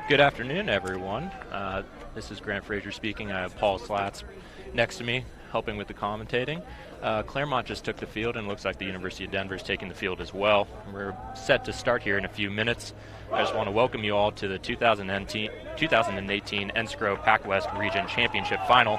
Good afternoon, everyone. This is Grant Frazier speaking. I have Paul Slats next to me, helping with the commentating. Claremont just took the field, and looks like the University of Denver is taking the field as well. We're set to start here in a few minutes. I just want to welcome you all to the 2018 NSCRO PacWest Region Championship Final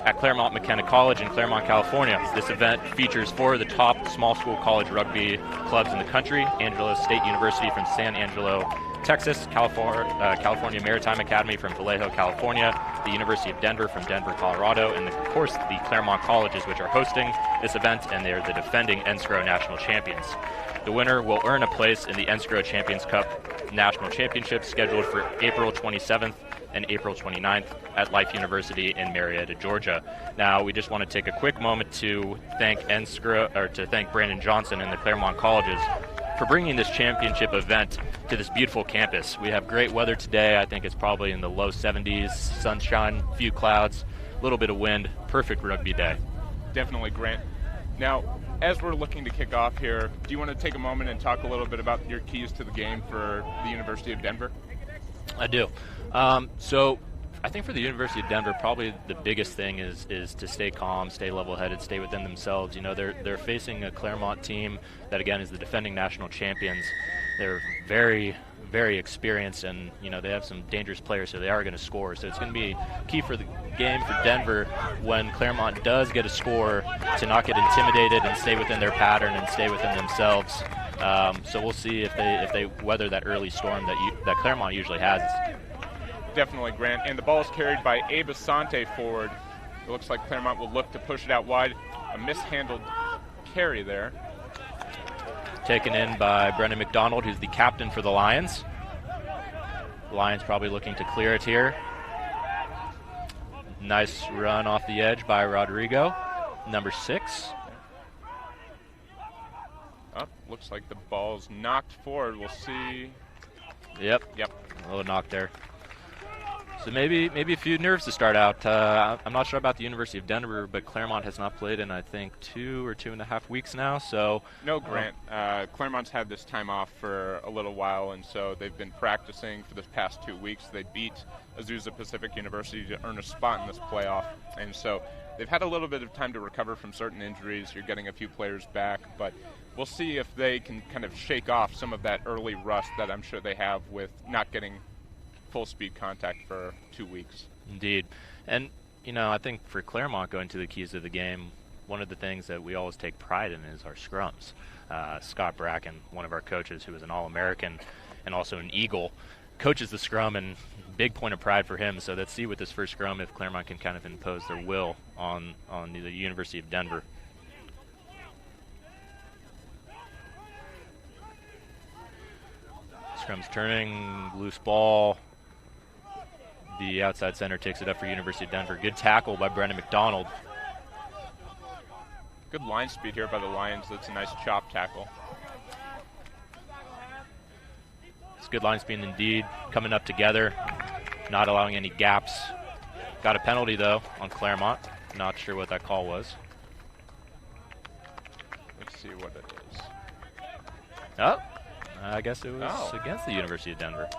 at Claremont College in Claremont, California. This event features 4 of the top small school college rugby clubs in the country: Angelo State University from San Angelo, Texas, California Maritime Academy from Vallejo, California, the University of Denver from Denver, Colorado, and of course the Claremont Colleges, which are hosting this event, and they're the defending NSCRO national champions. The winner will earn a place in the NSCRO Champions Cup National Championship, scheduled for April 27th and April 29th at Life University in Marietta, Georgia. Now, we just want to take a quick moment to thank thank Brandon Johnson and the Claremont Colleges for bringing this championship event to this beautiful campus. We have great weather today. I think it's probably in the low 70s, sunshine, few clouds, a little bit of wind, perfect rugby day. Definitely, Grant. Now, as we're looking to kick off here, do you want to take a moment and talk a little bit about your keys to the game for the University of Denver? I do. So I think for the University of Denver, probably the biggest thing is to stay calm, stay level-headed, stay within themselves. You know, they're facing a Claremont team that, again, is the defending national champions. They're very, very experienced, and, you know, they have some dangerous players, so they are going to score. So it's going to be key for the game for Denver when Claremont does get a score to not get intimidated and stay within their pattern and stay within themselves. So we'll see if they weather that early storm that Claremont usually has. Definitely, Grant. And the ball is carried by Abe Asante forward. It looks like Claremont will look to push it out wide. A mishandled carry there. Taken in by Brendan Mcdonald, who's the captain for the Lions. The Lions probably looking to clear it here. Nice run off the edge by Rodrigo, number 6. Oh, looks like the ball's knocked forward. We'll see. Yep. A little knock there. So maybe a few nerves to start out. I'm not sure about the University of Denver, but Claremont has not played in, I think, 2 or 2.5 weeks now. So no, Grant. Claremont's had this time off for a little while, and so they've been practicing for the past 2 weeks. They beat Azusa Pacific University to earn a spot in this playoff, and so they've had a little bit of time to recover from certain injuries. You're getting a few players back, but we'll see if they can kind of shake off some of that early rust that I'm sure they have with not getting full speed contact for 2 weeks. Indeed. And, you know, I think for Claremont, going to the keys of the game, one of the things that we always take pride in is our scrums. Scott Bracken, one of our coaches, who is an All-American and also an Eagle, coaches the scrum, and big point of pride for him. So let's see with this first scrum if Claremont can kind of impose their will on the University of Denver. Scrum's turning, loose ball. The outside center takes it up for University of Denver. Good tackle by Brendan Mcdonald. Good line speed here by the Lions. That's a nice chop tackle. It's good line speed indeed. Coming up together, not allowing any gaps. Got a penalty, though, on Claremont. Not sure what that call was. Let's see what it is. Oh, I guess it was against the University of Denver.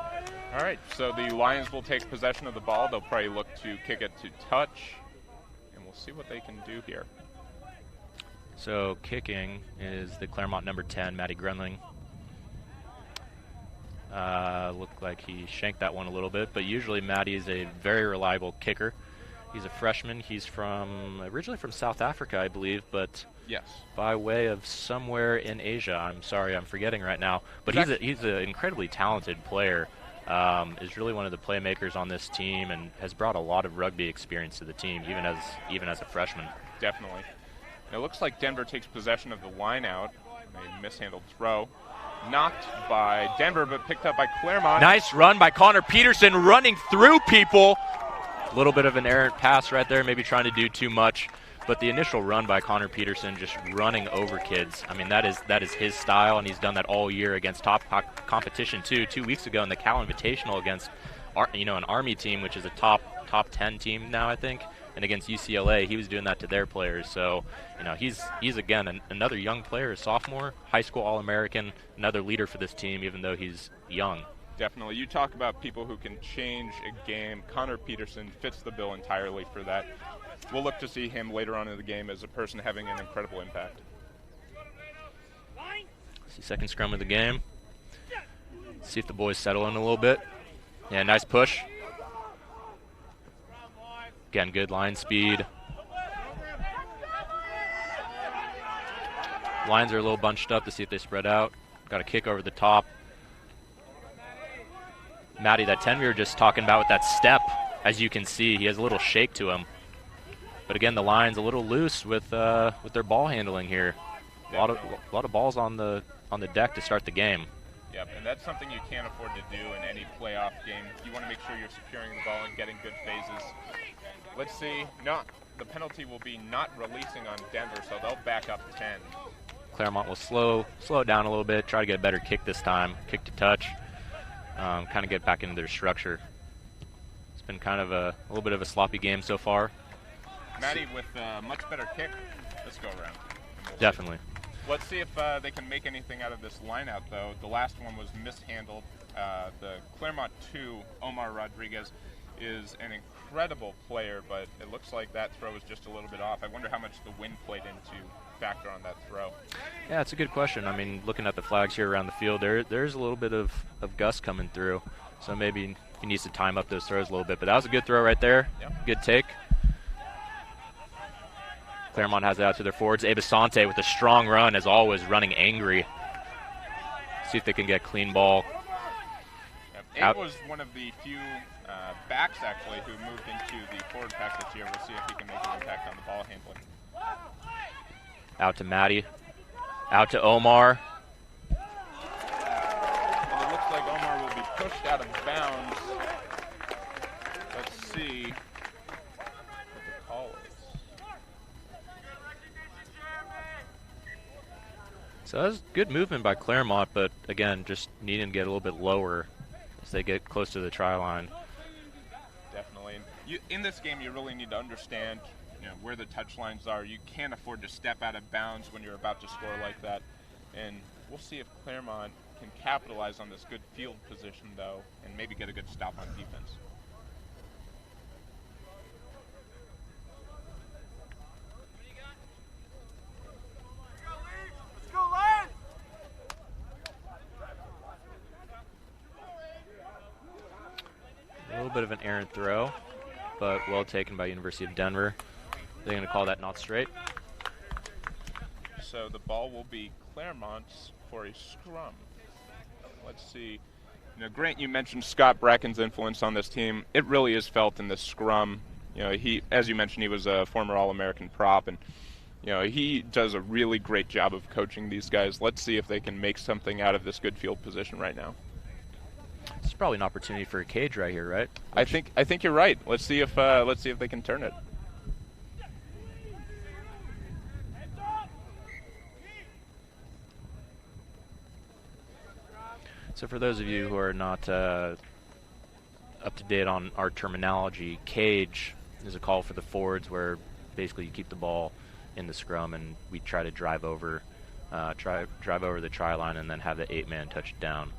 All right, so the Lions will take possession of the ball. They'll probably look to kick it to touch, and we'll see what they can do here. So kicking is the Claremont number 10, Matty Grunling. Looked like he shanked that one a little bit, but usually Matty is a very reliable kicker. He's a freshman. He's originally from South Africa, I believe, but yes, by way of somewhere in Asia. I'm sorry, I'm forgetting right now. But he's an incredibly talented player. Is really one of the playmakers on this team and has brought a lot of rugby experience to the team, even as a freshman. Definitely. And it looks like Denver takes possession of the line out. A mishandled throw. Knocked by Denver, but picked up by Claremont. Nice run by Connor Peterson, running through people. A little bit of an errant pass right there, maybe trying to do too much. But the initial run by Connor Peterson, just running over kids, I mean, that is his style, and he's done that all year against top competition, too. 2 weeks ago in the Cal Invitational against, an Army team, which is a top 10 team now, I think, and against UCLA, he was doing that to their players. So, he's again, another young player, a sophomore, high school All-American, another leader for this team, even though he's young. Definitely. You talk about people who can change a game. Connor Peterson fits the bill entirely for that. We'll look to see him later on in the game as a person having an incredible impact. See second scrum of the game. See if the boys settle in a little bit. Yeah, nice push. Again, good line speed. Lines are a little bunched up to see if they spread out. Got a kick over the top. Maddie, that 10 we were just talking about with that step, as you can see, he has a little shake to him. But again, the line's a little loose with their ball handling here. A lot of balls on the deck to start the game. Yep, and that's something you can't afford to do in any playoff game. You want to make sure you're securing the ball and getting good phases. Let's see. No, the penalty will be not releasing on Denver, so they'll back up 10. Claremont will slow it down a little bit, try to get a better kick this time, kick to touch, kind of get back into their structure. It's been kind of a little bit of a sloppy game so far. Maddie with a much better kick this go around. Definitely. Let's see if they can make anything out of this lineout, though. The last one was mishandled. The Claremont 2, Omar Rodriguez, is an incredible player, but it looks like that throw is just a little bit off. I wonder how much the wind played into factor on that throw. Yeah, it's a good question. I mean, looking at the flags here around the field, there's a little bit of gust coming through, so maybe he needs to time up those throws a little bit. But that was a good throw right there. Yep. Good take. Claremont has it out to their forwards. Abasante with a strong run, as always, running angry. See if they can get a clean ball. Abe was one of the few backs, actually, who moved into the forward pack this year. We'll see if he can make an impact on the ball handling. Out to Maddie. Out to Omar. And it looks like Omar will be pushed out of bounds. Let's see what the call is. So that was good movement by Claremont, but again, just needing to get a little bit lower as they get close to the try line. Definitely. In this game, you really need to understand where the touch lines are. You can't afford to step out of bounds when you're about to score like that. And we'll see if Claremont can capitalize on this good field position, though, and maybe get a good stop on defense. A little bit of an errant throw, but well taken by University of Denver. They're going to call that not straight. So the ball will be Claremont's for a scrum. Let's see. Grant, you mentioned Scott Bracken's influence on this team. It really is felt in this scrum. He, as you mentioned, he was a former All-American prop, and he does a really great job of coaching these guys. Let's see if they can make something out of this good field position right now. This is probably an opportunity for a cage right here, right? I think you're right. Let's see if they can turn it. So for those of you who are not up to date on our terminology, cage is a call for the forwards where basically you keep the ball in the scrum and we try to drive over the try line and then have the 8-man touch it down.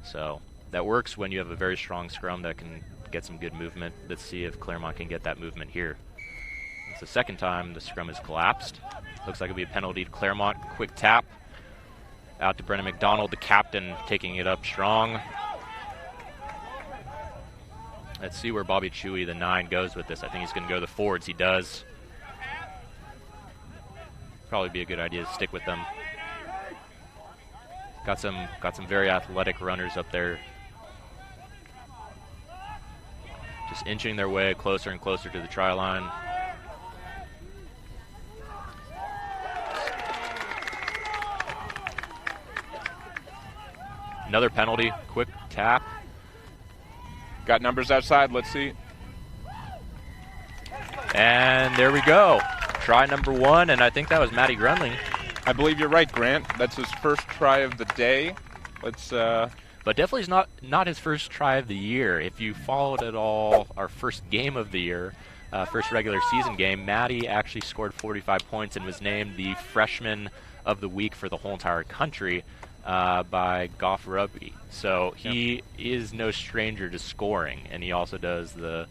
So that works when you have a very strong scrum that can get some good movement. Let's see if Claremont can get that movement here. It's the second time the scrum has collapsed. Looks like it'll be a penalty to Claremont. Quick tap. Out to Brennan Mcdonald, the captain, taking it up strong. Let's see where Bobby Chewy, the 9, goes with this. I think he's going to go to the forwards. He does. Probably be a good idea to stick with them. Got some very athletic runners up there. Just inching their way closer and closer to the try line. Another penalty, quick tap. Got numbers outside, let's see. And there we go. Try number 1, and I think that was Matty Grunling. I believe you're right, Grant. That's his first try of the day. But definitely is not his first try of the year. If you followed at all our first game of the year, first regular season game, Matty actually scored 45 points and was named the freshman of the week for the whole entire country. by Goff Rugby. So he is no stranger to scoring, and he also does the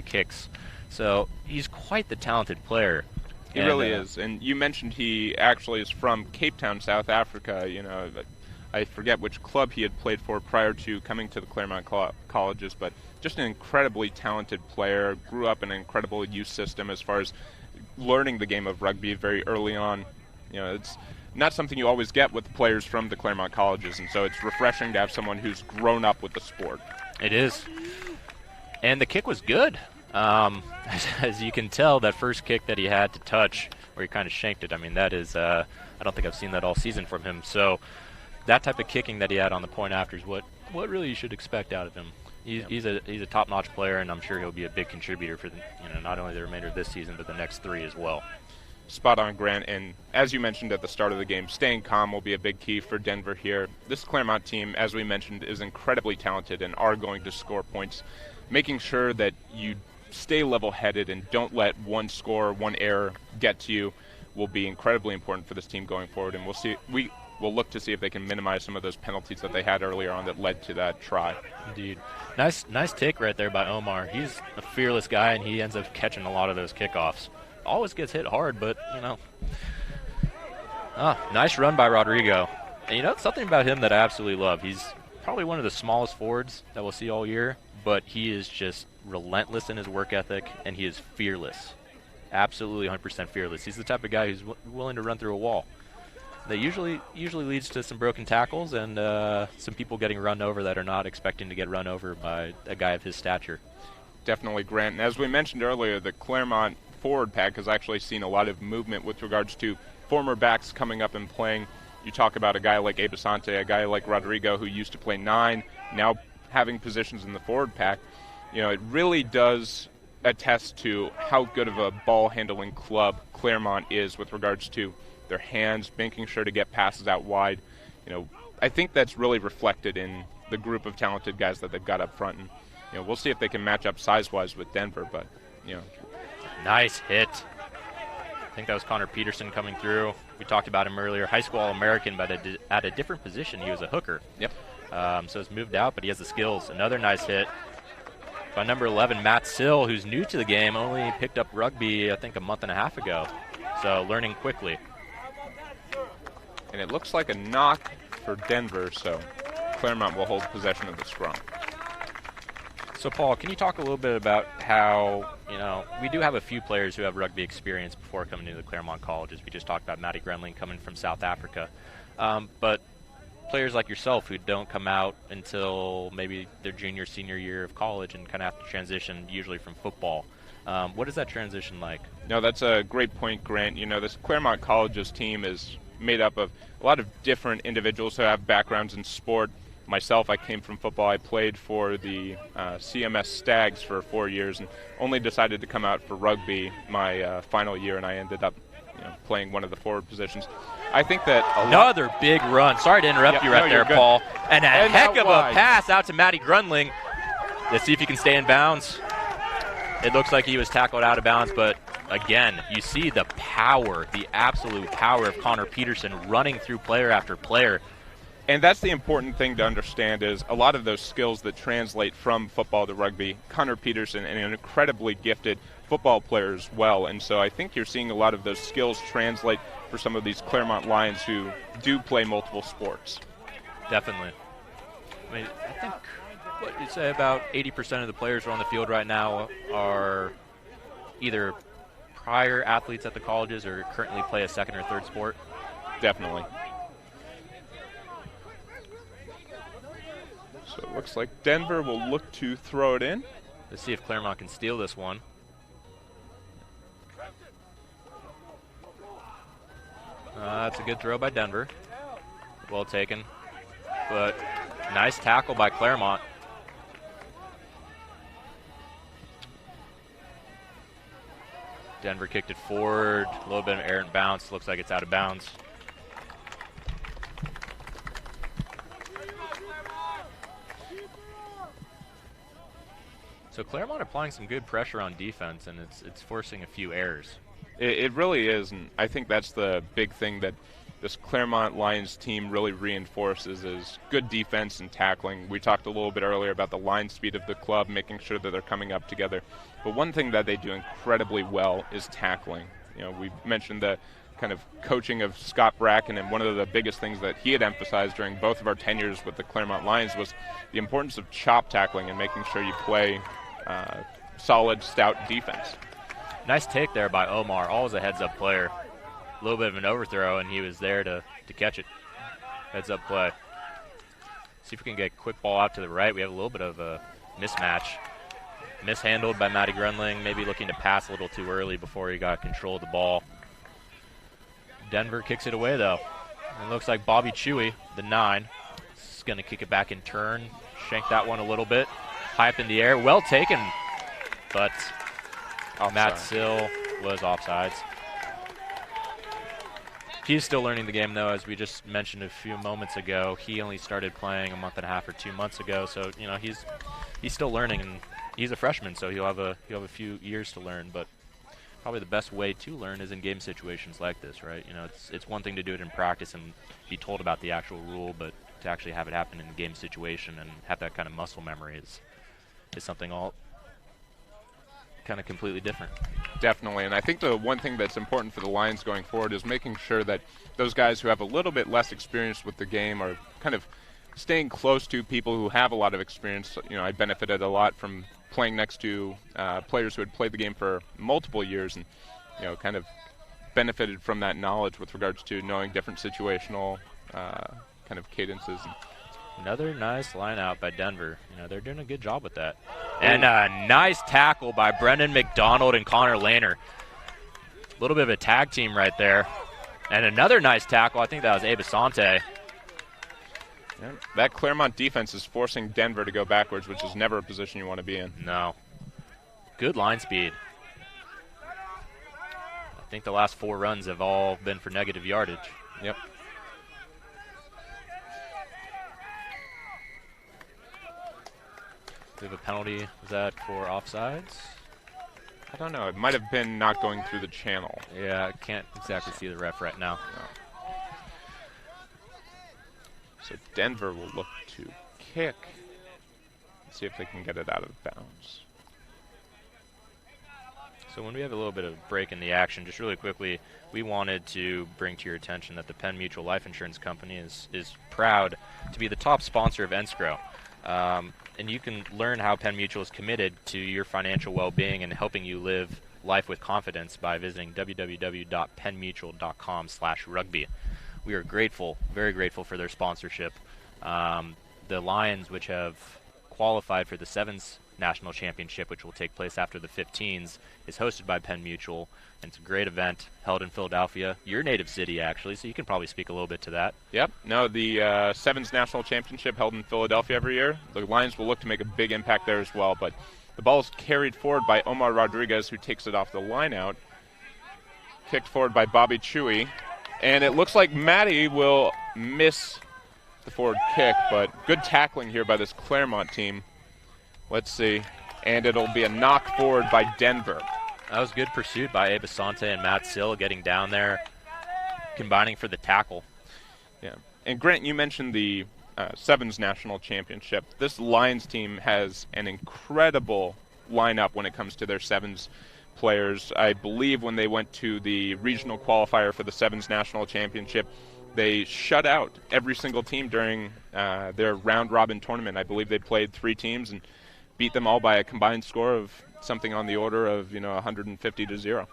kicks. So he's quite the talented player. He really is. And you mentioned he actually is from Cape Town, South Africa. You know, I forget which club he had played for prior to coming to the Claremont Colleges, but just an incredibly talented player. Grew up in an incredible youth system as far as learning the game of rugby very early on. You know, it's not something you always get with players from the Claremont Colleges, and so it's refreshing to have someone who's grown up with the sport. It is. And the kick was good. As you can tell, that first kick that he had to touch, where he kind of shanked it, I mean, that is, I don't think I've seen that all season from him. So that type of kicking that he had on the point after is what really you should expect out of him. He's a top-notch player, and I'm sure he'll be a big contributor for not only the remainder of this season, but the next 3 as well. Spot on, Grant. And as you mentioned at the start of the game, staying calm will be a big key for Denver here. This Claremont team, as we mentioned, is incredibly talented and are going to score points. Making sure that you stay level-headed and don't let one score, one error get to you will be incredibly important for this team going forward. And we'll look to see if they can minimize some of those penalties that they had earlier on that led to that try. Indeed. Nice take right there by Omar. He's a fearless guy, and he ends up catching a lot of those kickoffs. Always gets hit hard, but, nice run by Rodrigo. And, something about him that I absolutely love. He's probably one of the smallest forwards that we'll see all year, but he is just relentless in his work ethic, and he is fearless. Absolutely 100% fearless. He's the type of guy who's willing to run through a wall. That usually leads to some broken tackles and some people getting run over that are not expecting to get run over by a guy of his stature. Definitely, Grant. And as we mentioned earlier, the Claremont forward pack has actually seen a lot of movement with regards to former backs coming up and playing. You talk about a guy like Abasante, a guy like Rodrigo who used to play 9, now having positions in the forward pack. It really does attest to how good of a ball-handling club Claremont is with regards to their hands, making sure to get passes out wide. I think that's really reflected in the group of talented guys that they've got up front. And, we'll see if they can match up size-wise with Denver, but, Nice hit. I think that was Connor Peterson coming through. We talked about him earlier. High school All-American, but at a different position. He was a hooker. Yep. So he's moved out, but he has the skills. Another nice hit by number 11, Matt Sill, who's new to the game, only picked up rugby, I think, a month and a half ago. So learning quickly. And it looks like a knock for Denver, so Claremont will hold possession of the scrum. So, Paul, can you talk a little bit about how, we do have a few players who have rugby experience before coming to the Claremont Colleges. We just talked about Matty Grenling coming from South Africa. But players like yourself who don't come out until maybe their junior, senior year of college and kind of have to transition usually from football. What is that transition like? No, that's a great point, Grant. This Claremont Colleges team is made up of a lot of different individuals who have backgrounds in sport. Myself, I came from football. I played for the CMS Stags for 4 years and only decided to come out for rugby my final year, and I ended up playing one of the forward positions. I think that another big run. Sorry to interrupt you right there, Paul. And a heck of a pass out to Matty Grunling. Let's see if he can stay in bounds. It looks like he was tackled out of bounds, but again, you see the power, the absolute power of Connor Peterson running through player after player. And that's the important thing to understand is a lot of those skills that translate from football to rugby. Connor Peterson, an incredibly gifted football player as well. And so I think you're seeing a lot of those skills translate for some of these Claremont Lions who do play multiple sports. Definitely. I mean, I think what you say about 80% of the players who are on the field right now are either prior athletes at the colleges or currently play a second or third sport. Definitely. So it looks like Denver will look to throw it in. Let's see if Claremont can steal this one. That's a good throw by Denver. Well taken. But nice tackle by Claremont. Denver kicked it forward. A little bit of errant bounce. Looks like it's out of bounds. So Claremont applying some good pressure on defense, and it's forcing a few errors. It really is, and I think that's the big thing that this Claremont Lions team really reinforces is good defense and tackling. We talked a little bit earlier about the line speed of the club, making sure that they're coming up together. But one thing that they do incredibly well is tackling. We mentioned the kind of coaching of Scott Bracken, and one of the biggest things that he had emphasized during both of our tenures with the Claremont Lions was the importance of chop tackling and making sure you play solid, stout defense. Nice take there by Omar, always a heads-up player. A little bit of an overthrow, and he was there to catch it. Heads-up play. See if we can get a quick ball out to the right. We have a little bit of a mismatch. Mishandled by Matty Grunling, maybe looking to pass a little too early before he got control of the ball. Denver kicks it away, though. It looks like Bobby Chewy, the 9, is going to kick it back in turn. Shank that one a little bit. High up in the air. Well taken, but Matt Sill was offsides. He's still learning the game, though, as we just mentioned a few moments ago. He only started playing a month and a half or 2 months ago, so he's still learning, and he's a freshman, so he'll have a few years to learn. But probably the best way to learn is in game situations like this, right? It's one thing to do it in practice and be told about the actual rule, but to actually have it happen in a game situation and have that kind of muscle memory is something all kind of completely different. Definitely, and I think the one thing that's important for the Lions going forward is making sure that those guys who have a little bit less experience with the game are kind of staying close to people who have a lot of experience. I benefited a lot from playing next to players who had played the game for multiple years and, kind of benefited from that knowledge with regards to knowing different situational kind of cadences. Another nice line out by Denver. They're doing a good job with that. And a nice tackle by Brendan McDonald and Connor Lehner. A little bit of a tag team right there. And another nice tackle. I think that was Abe Asante. Yeah, that Claremont defense is forcing Denver to go backwards, which is never a position you want to be in. No. Good line speed. I think the last 4 runs have all been for negative yardage. Yep. We have a penalty. Was that for offsides? I don't know. It might have been not going through the channel. Yeah, I can't exactly see the ref right now. No. So Denver will look to kick. See if they can get it out of bounds. So when we have a little bit of break in the action, just really quickly, we wanted to bring to your attention that the Penn Mutual Life Insurance Company is proud to be the top sponsor of NSCRO. And you can learn how Penn Mutual is committed to your financial well-being and helping you live life with confidence by visiting www.pennmutual.com/rugby. We are grateful, very grateful for their sponsorship. The Lions, which have qualified for the Sevens National Championship, which will take place after the 15s, is hosted by Penn Mutual, and it's a great event held in Philadelphia, your native city, actually, so you can probably speak a little bit to that. Yep. No, the Sevens National Championship held in Philadelphia every year. The Lions will look to make a big impact there as well, but the ball is carried forward by Omar Rodriguez, who takes it off the line out. Kicked forward by Bobby Chewy, and it looks like Matty will miss the forward kick, but good tackling here by this Claremont team. Let's see. And it'll be a knock forward by Denver. That was good pursuit by Abe Asante and Matt Sill, getting down there, combining for the tackle. Yeah. And Grant, you mentioned the Sevens National Championship. This Lions team has an incredible lineup when it comes to their Sevens players. I believe when they went to the regional qualifier for the Sevens National Championship, they shut out every single team during their round-robin tournament. I believe they played 3 teams and beat them all by a combined score of something on the order of 150-0.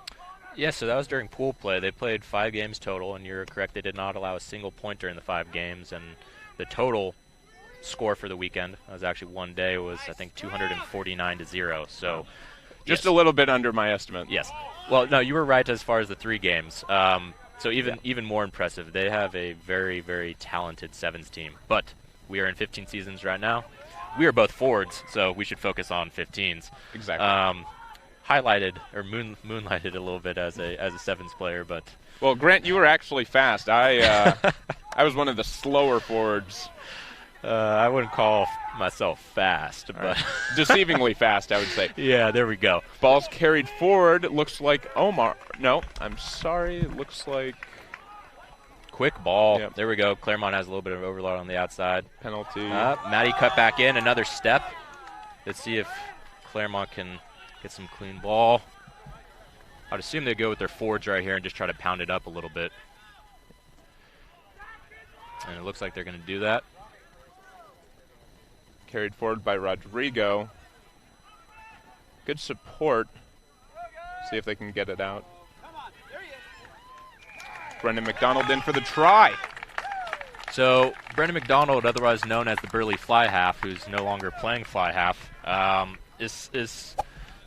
Yeah, so that was during pool play. They played 5 games total, and you're correct, they did not allow a single point during the 5 games, and the total score for the weekend, that was actually one day, was I think 249-0. So just a little bit under my estimate. Yes. Well, no, you were right as far as the 3 games. So even more impressive. They have a very, very talented Sevens team. But we are in 15 seasons right now. We are both forwards, so we should focus on 15s. Exactly. Highlighted or moonlighted a little bit as a Sevens player, but well, Grant, you were actually fast. I was one of the slower forwards. I wouldn't call myself fast, but deceivingly fast, I would say. Yeah, there we go. Ball's carried forward. Looks like Omar. No, I'm sorry. Looks like quick ball. Yep. There we go. Claremont has a little bit of overload on the outside. Penalty. Maddie cut back in. Another step. Let's see if Claremont can get some clean ball. I'd assume they go with their forwards right here and just try to pound it up a little bit. And it looks like they're going to do that. Carried forward by Rodrigo. Good support. See if they can get it out. Brendan Mcdonald in for the try. So Brendan Mcdonald, otherwise known as the Burley Fly Half, who's no longer playing Fly Half, is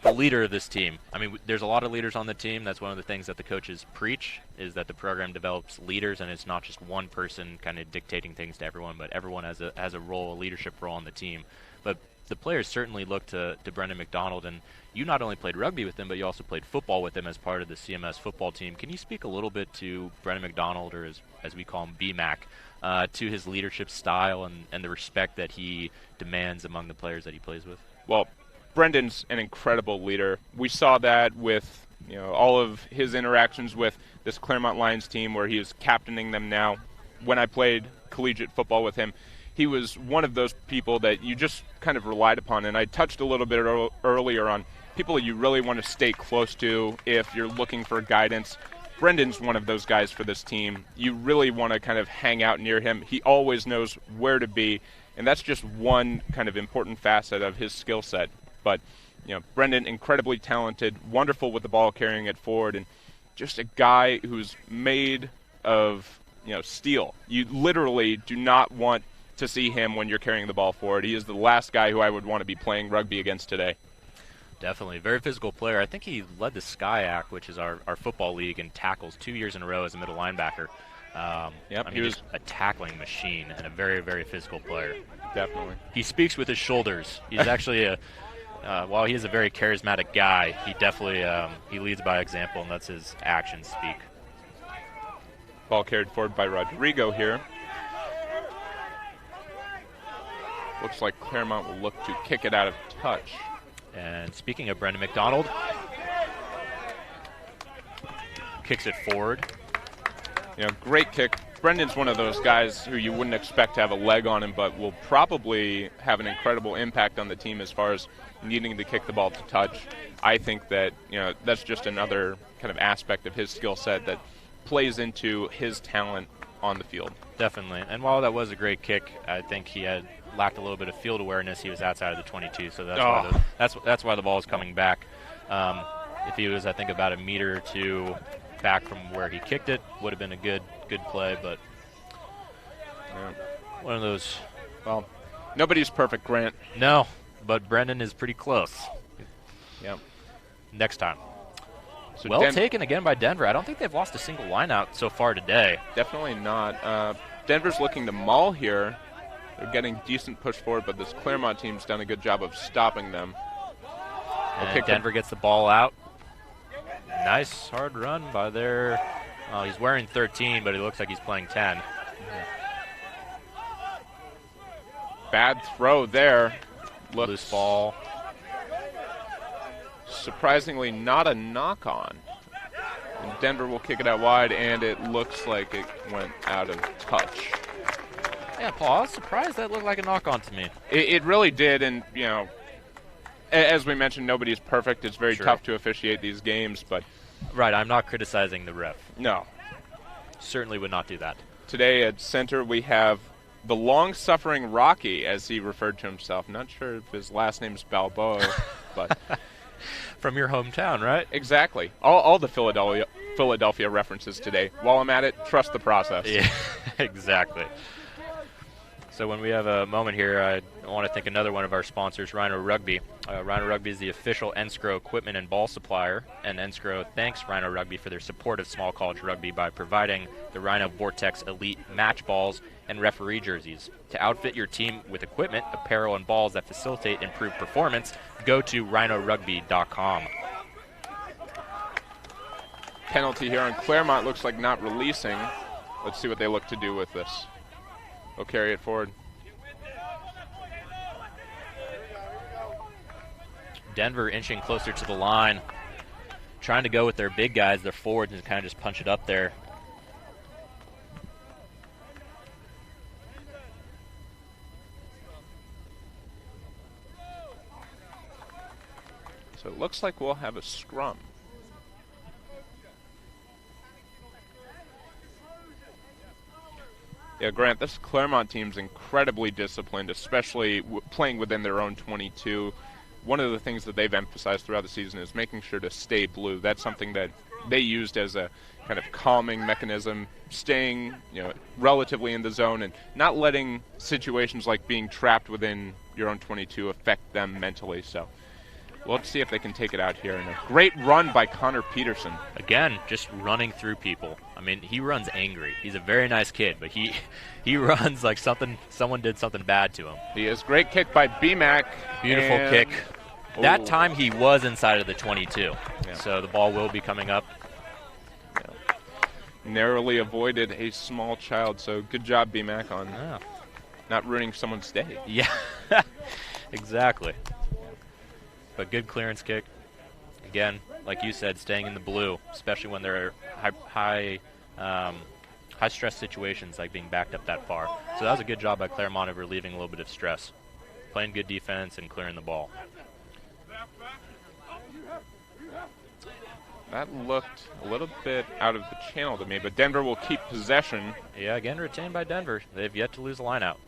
the leader of this team. I mean, there's a lot of leaders on the team. That's one of the things that the coaches preach, is that the program develops leaders, and it's not just one person kind of dictating things to everyone, but everyone has a role, a leadership role on the team. But the players certainly look to Brendan Mcdonald, and you not only played rugby with him, but you also played football with him as part of the CMS football team. Can you speak a little bit to Brendan Mcdonald, or as we call him, BMAC, to his leadership style and the respect that he demands among the players that he plays with? Well, Brendan's an incredible leader. We saw that with all of his interactions with this Claremont Lions team, where he is captaining them now. When I played collegiate football with him, he was one of those people that you just kind of relied upon. And I touched a little bit earlier on people you really want to stay close to if you're looking for guidance. Brendan's one of those guys for this team. You really want to kind of hang out near him. He always knows where to be, and that's just one kind of important facet of his skill set. But, Brendan, incredibly talented, wonderful with the ball, carrying it forward, and just a guy who's made of, steel. You literally do not want to see him when you're carrying the ball forward. He is the last guy who I would want to be playing rugby against today. Definitely. Very physical player. I think he led the SCIAC, which is our football league, in tackles 2 years in a row as a middle linebacker. He was a tackling machine and a very, very physical player. Definitely. He speaks with his shoulders. He's actually while he is a very charismatic guy, he definitely he leads by example, and that's his actions speak. Ball carried forward by Rodrigo here. Looks like Claremont will look to kick it out of touch. And speaking of Brendan Mcdonald, kicks it forward. Great kick. Brendan's one of those guys who you wouldn't expect to have a leg on him, but will probably have an incredible impact on the team as far as needing to kick the ball to touch. I think that, that's just another kind of aspect of his skill set that plays into his talent on the field. Definitely. And while that was a great kick, I think he had lacked a little bit of field awareness. He was outside of the 22, so that's why the ball is coming back. If he was, I think, about a meter or two back from where he kicked it, would have been a good play, but one of those. Well, nobody's perfect, Grant. No, but Brendan is pretty close. Yep. Next time. So well taken again by Denver. I don't think they've lost a single line out so far today. Definitely not. Denver's looking to maul here. They're getting decent push forward, but this Claremont team's done a good job of stopping them. And Denver gets the ball out. Nice hard run by their. He's wearing 13, but it looks like he's playing 10. Bad throw there. Loose ball. Surprisingly, not a knock-on. And Denver will kick it out wide, and it looks like it went out of touch. Yeah, Paul, I was surprised that looked like a knock-on to me. It really did, and, as we mentioned, nobody's perfect. It's very tough to officiate these games, but... Right, I'm not criticizing the ref. No. Certainly would not do that. Today at center we have the long-suffering Rocky, as he referred to himself. Not sure if his last name's Balboa, but... From your hometown, right? Exactly. All the Philadelphia references today. While I'm at it, trust the process. Yeah, exactly. So when we have a moment here, I want to thank another one of our sponsors, Rhino Rugby. Rhino Rugby is the official NSCRO equipment and ball supplier, and NSCRO thanks Rhino Rugby for their support of small college rugby by providing the Rhino Vortex Elite match balls and referee jerseys. To outfit your team with equipment, apparel, and balls that facilitate improved performance, go to rhinorugby.com. Penalty here on Claremont, looks like not releasing. Let's see what they look to do with this. They'll carry it forward. Denver inching closer to the line, trying to go with their big guys, their forwards, and kind of just punch it up there. So it looks like we'll have a scrum. Yeah, Grant, this Claremont team's incredibly disciplined, especially playing within their own 22. One of the things that they've emphasized throughout the season is making sure to stay blue. That's something that they used as a kind of calming mechanism, staying, relatively in the zone and not letting situations like being trapped within your own 22 affect them mentally. So let's see if they can take it out here. And a great run by Connor Peterson. Again, just running through people. I mean, he runs angry. He's a very nice kid, but he runs like someone did something bad to him. He is great kick by BMAC. Beautiful kick. That time he was inside of the 22, so the ball will be coming up. Yeah. Narrowly avoided a small child, so good job, BMAC, on not ruining someone's day. Yeah, exactly. But good clearance kick. Again, like you said, staying in the blue, especially when there are high stress situations like being backed up that far. So that was a good job by Claremont of relieving a little bit of stress. Playing good defense and clearing the ball. That looked a little bit out of the channel to me, but Denver will keep possession. Yeah, again retained by Denver. They've yet to lose a line out.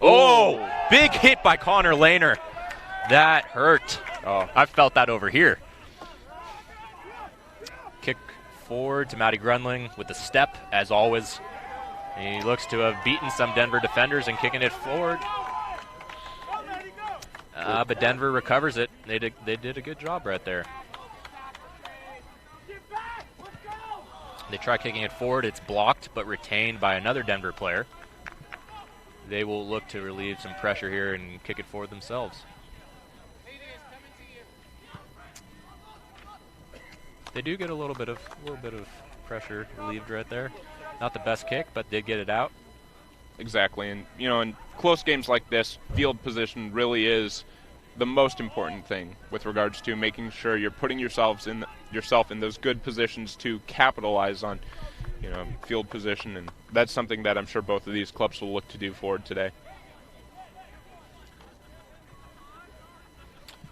Oh, big hit by Connor Lehner. That hurt. Oh, I felt that over here. Kick forward to Matty Grunling with the step, as always. He looks to have beaten some Denver defenders and kicking it forward. But Denver recovers it. They did a good job right there. They try kicking it forward. It's blocked, but retained by another Denver player. They will look to relieve some pressure here and kick it forward themselves. They do get a little bit of pressure relieved right there. Not the best kick, but did get it out. Exactly, and in close games like this, field position really is the most important thing with regards to making sure you're putting yourself in those good positions to capitalize on, field position, and that's something that I'm sure both of these clubs will look to do forward today.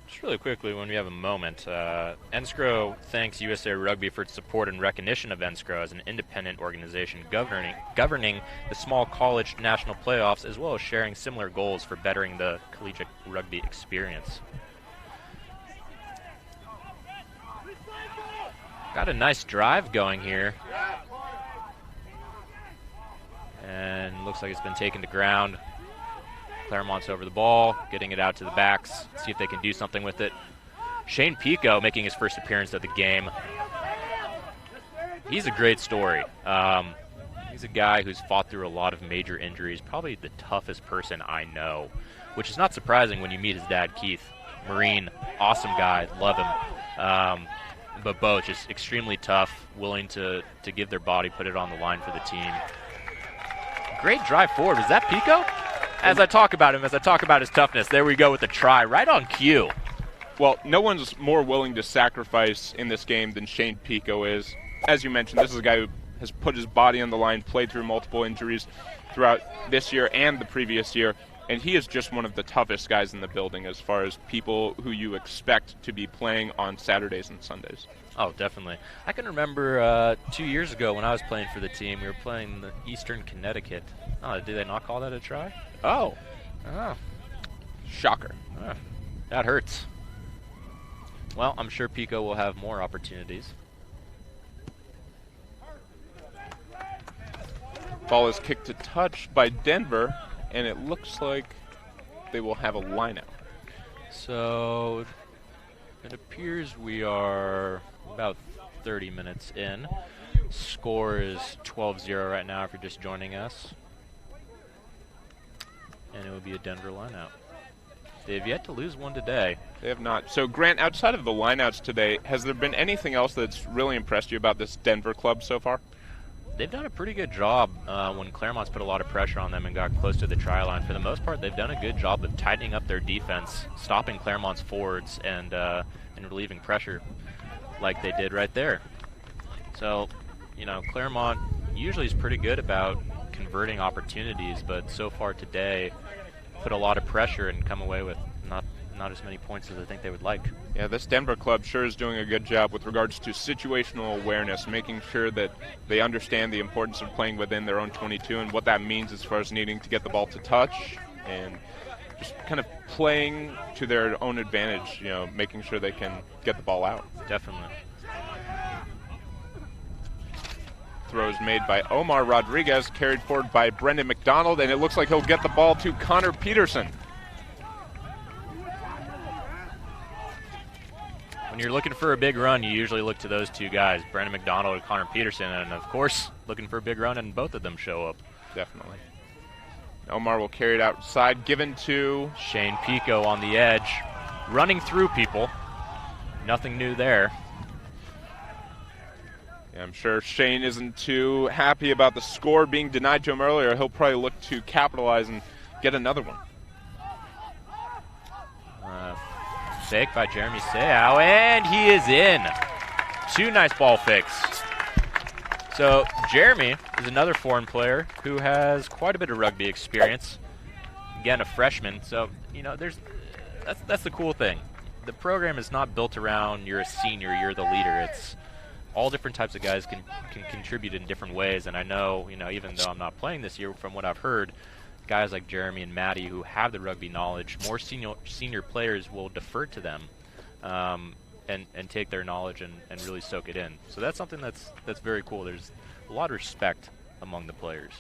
Just really quickly, when we have a moment, NSCRO thanks USA Rugby for its support and recognition of NSCRO as an independent organization governing the small college national playoffs, as well as sharing similar goals for bettering the collegiate rugby experience. Got a nice drive going here. And looks like it's been taken to ground. Claremont's over the ball, getting it out to the backs, see if they can do something with it. Shane Pico making his first appearance of the game. He's a great story. He's a guy who's fought through a lot of major injuries, probably the toughest person I know, which is not surprising when you meet his dad, Keith. Marine, awesome guy, love him. But both just extremely tough, willing to give their body, put it on the line for the team. Great drive forward. Was that Pico? As I talk about him, as I talk about his toughness, there we go with the try, right on cue. Well, no one's more willing to sacrifice in this game than Shane Pico is. As you mentioned, this is a guy who has put his body on the line, played through multiple injuries throughout this year and the previous year, and he is just one of the toughest guys in the building as far as people who you expect to be playing on Saturdays and Sundays. Oh, definitely. I can remember 2 years ago when I was playing for the team, we were playing the Eastern Connecticut. Oh, did they not call that a try? Oh. Shocker. That hurts. Well, I'm sure Pico will have more opportunities. Ball is kicked to touch by Denver, and it looks like they will have a line out. So it appears we are about 30 minutes in. Score is 12-0 right now if you're just joining us. And it will be a Denver lineout. They've yet to lose one today. They have not. So, Grant, outside of the lineouts today, has there been anything else that's really impressed you about this Denver club so far? They've done a pretty good job when Claremont's put a lot of pressure on them and got close to the try line. For the most part, they've done a good job of tightening up their defense, stopping Claremont's forwards, and relieving pressure like they did right there. So, Claremont usually is pretty good about converting opportunities, but so far today put a lot of pressure and come away with not as many points as I think they would like. Yeah, this Denver club sure is doing a good job with regards to situational awareness, making sure that they understand the importance of playing within their own 22 and what that means as far as needing to get the ball to touch and just kind of playing to their own advantage, making sure they can get the ball out. Definitely. Throws made by Omar Rodriguez, carried forward by Brendan Mcdonald, and it looks like he'll get the ball to Connor Peterson. When you're looking for a big run, you usually look to those two guys, Brendan McDonald and Connor Peterson, and of course, looking for a big run, and both of them show up. Definitely. Omar will carry it outside, given to Shane Pico on the edge, running through people. Nothing new there. Yeah, I'm sure Shane isn't too happy about the score being denied to him earlier. He'll probably look to capitalize and get another one. Fake by Jeremy Seau, and he is in. 2 nice ball fakes. So Jeremy is another foreign player who has quite a bit of rugby experience. Again, a freshman. So, that's the cool thing. The program is not built around you're a senior, you're the leader. It's all different types of guys can contribute in different ways. And I know, even though I'm not playing this year, from what I've heard, guys like Jeremy and Maddie who have the rugby knowledge, more senior players will defer to them and take their knowledge and really soak it in. So that's something that's very cool. There's a lot of respect among the players.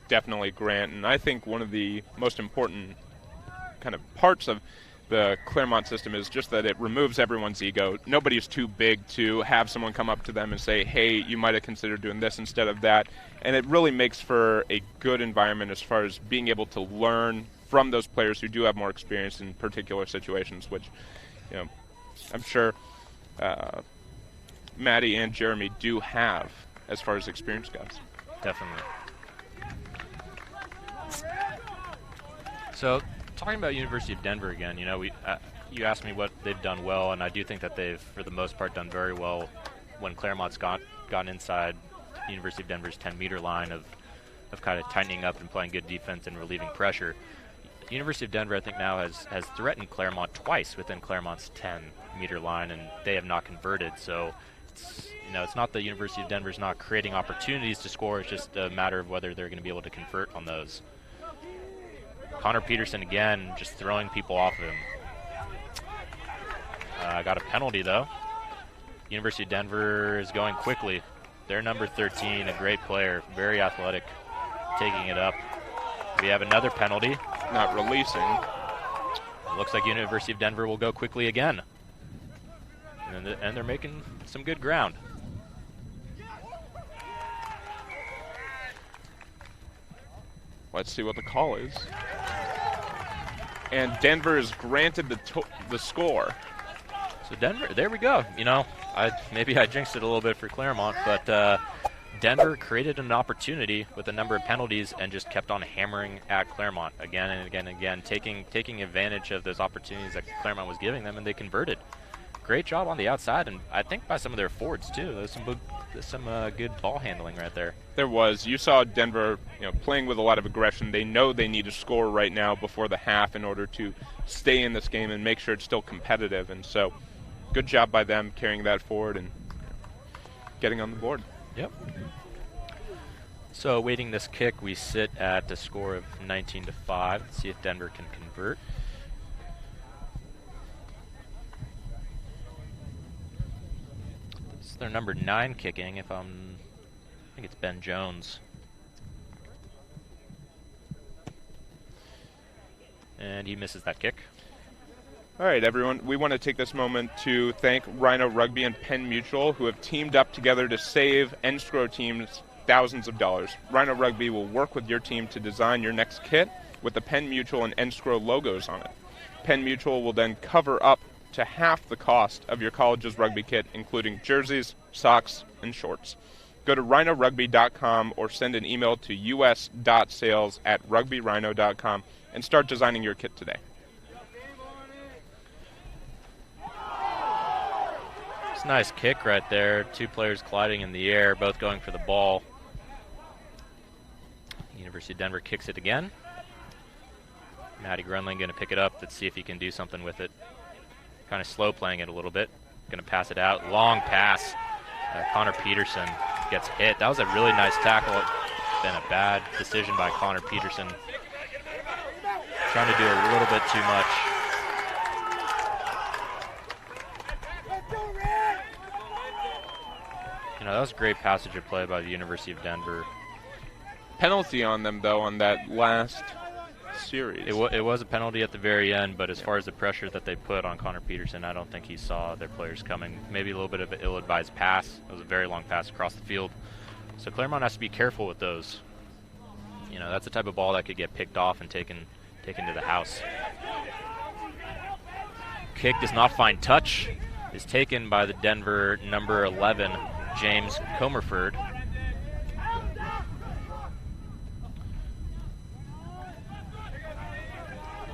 Definitely, Grant. And I think one of the most important kind of parts of the Claremont system is just that it removes everyone's ego. Nobody's too big to have someone come up to them and say, hey, you might have considered doing this instead of that. And it really makes for a good environment as far as being able to learn from those players who do have more experience in particular situations, which, I'm sure Maddie and Jeremy do have as far as experience goes. Definitely. So, talking about University of Denver again, you asked me what they've done well, and I do think that they've, for the most part, done very well when Claremont's gotten inside the University of Denver's 10-meter line of kind of tightening up and playing good defense and relieving pressure. The University of Denver, I think, now has threatened Claremont twice within Claremont's 10-meter line, and they have not converted. So, it's not the University of Denver's not creating opportunities to score. It's just a matter of whether they're going to be able to convert on those. Connor Peterson again, just throwing people off of him. Got a penalty though. University of Denver is going quickly. They're number 13, a great player, very athletic, taking it up. We have another penalty. Not releasing. Looks like University of Denver will go quickly again. And they're making some good ground. Let's see what the call is. And Denver is granted the score. So Denver, there we go. Maybe I jinxed it a little bit for Claremont, but Denver created an opportunity with a number of penalties and just kept on hammering at Claremont again and again and again, taking advantage of those opportunities that Claremont was giving them, and they converted. Great job on the outside, and I think by some of their forwards too. There's some good ball handling right there. There was. You saw Denver, playing with a lot of aggression. They know they need to score right now before the half in order to stay in this game and make sure it's still competitive. And so, good job by them carrying that forward and getting on the board. Yep. So, awaiting this kick, we sit at a score of 19-5. Let's see if Denver can convert. Their number 9 kicking, I think it's Ben Jones. And he misses that kick. All right, everyone, we want to take this moment to thank Rhino Rugby and Penn Mutual, who have teamed up together to save NSCRO teams thousands of dollars. Rhino Rugby will work with your team to design your next kit with the Penn Mutual and NSCRO logos on it. Penn Mutual will then cover up to half the cost of your college's rugby kit, including jerseys, socks, and shorts. Go to rhinorugby.com or send an email to us.sales@rugbyrhino.com and start designing your kit today. It's a nice kick right there. 2 players colliding in the air, both going for the ball. University of Denver kicks it again. Matty Grunling going to pick it up. Let's see if he can do something with it. Kind of slow playing it a little bit. Going to pass it out. Long pass. Connor Peterson gets hit. That was a really nice tackle. Been a bad decision by Connor Peterson. Trying to do a little bit too much. That was a great passage of play by the University of Denver. Penalty on them, though, on that last series. It was a penalty at the very end, but as far as the pressure that they put on Connor Peterson, I don't think he saw their players coming. Maybe a little bit of an ill-advised pass. It was a very long pass across the field. So Claremont has to be careful with those. That's the type of ball that could get picked off and taken to the house. Kick does not find touch. Is taken by the Denver number 11, James Comerford.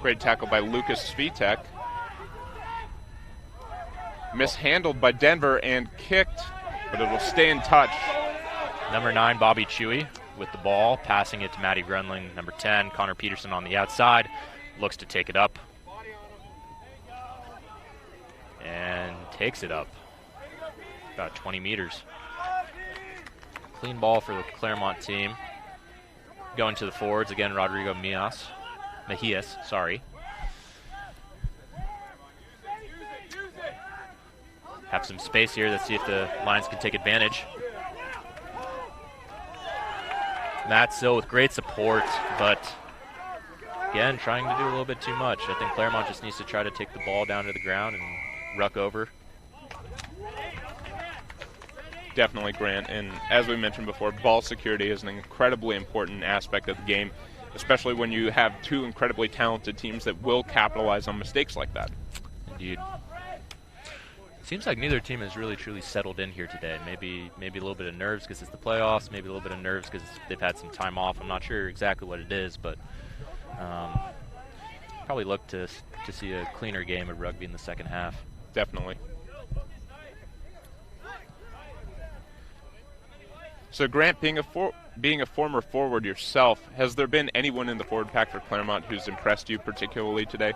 Great tackle by Lucas Svitek. Mishandled by Denver and kicked, but it will stay in touch. Number 9, Bobby Chewy with the ball, passing it to Matty Grunling. Number 10, Connor Peterson on the outside, looks to take it up. And takes it up. About 20 meters. Clean ball for the Claremont team. Going to the forwards again, Rodrigo Mejias, sorry. Have some space here. Let's see if the Lions can take advantage. Matt Sill with great support, but again, trying to do a little bit too much. I think Claremont just needs to try to take the ball down to the ground and ruck over. Definitely, Grant. And as we mentioned before, ball security is an incredibly important aspect of the game, especially when you have two incredibly talented teams that will capitalize on mistakes like that. Indeed. Seems like neither team has really truly settled in here today. Maybe a little bit of nerves because it's the playoffs, maybe a little bit of nerves because they've had some time off. I'm not sure exactly what it is, but probably look to see a cleaner game of rugby in the second half. Definitely. So Grant, being a former forward yourself, has there been anyone in the forward pack for Claremont who's impressed you particularly today?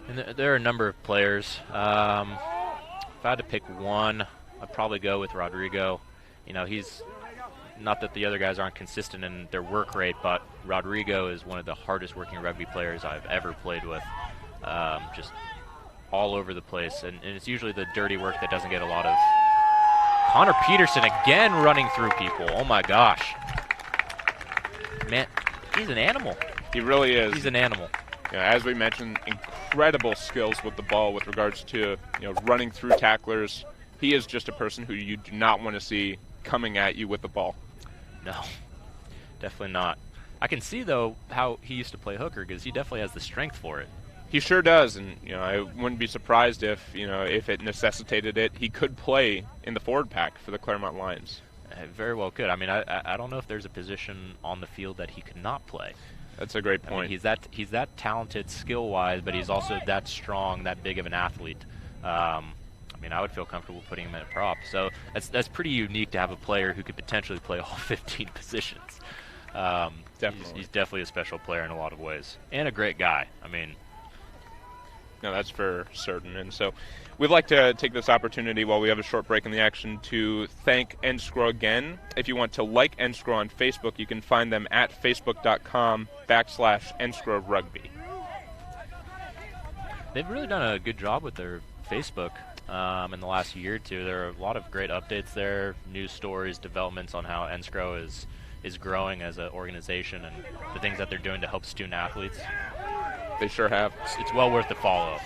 And there are a number of players. If I had to pick one, I'd probably go with Rodrigo. He's not that the other guys aren't consistent in their work rate, but Rodrigo is one of the hardest working rugby players I've ever played with. Just all over the place, and it's usually the dirty work that doesn't get a lot of. Connor Peterson again running through people. Oh my gosh. Man, he's an animal. He really is. He's an animal. As we mentioned, incredible skills with the ball with regards to running through tacklers. He is just a person who you do not want to see coming at you with the ball. No, definitely not. I can see, though, how he used to play hooker because he definitely has the strength for it. He sure does, and I wouldn't be surprised if it necessitated it. He could play in the forward pack for the Claremont Lions. Very well could. I mean, I don't know if there's a position on the field that he could not play. That's a great point. I mean, he's that talented skill-wise, but he's also that strong, that big of an athlete. I would feel comfortable putting him in a prop. So that's pretty unique to have a player who could potentially play all 15 positions. Definitely. He's definitely a special player in a lot of ways, and a great guy. No, that's for certain. And so we'd like to take this opportunity while we have a short break in the action to thank NSCRO again. If you want to like NSCRO on Facebook, you can find them at facebook.com/NSCRO Rugby. They've really done a good job with their Facebook in the last year or two. There are a lot of great updates there, news stories, developments on how NSCRO is growing as an organization and the things that they're doing to help student athletes. They sure have. It's well worth the follow.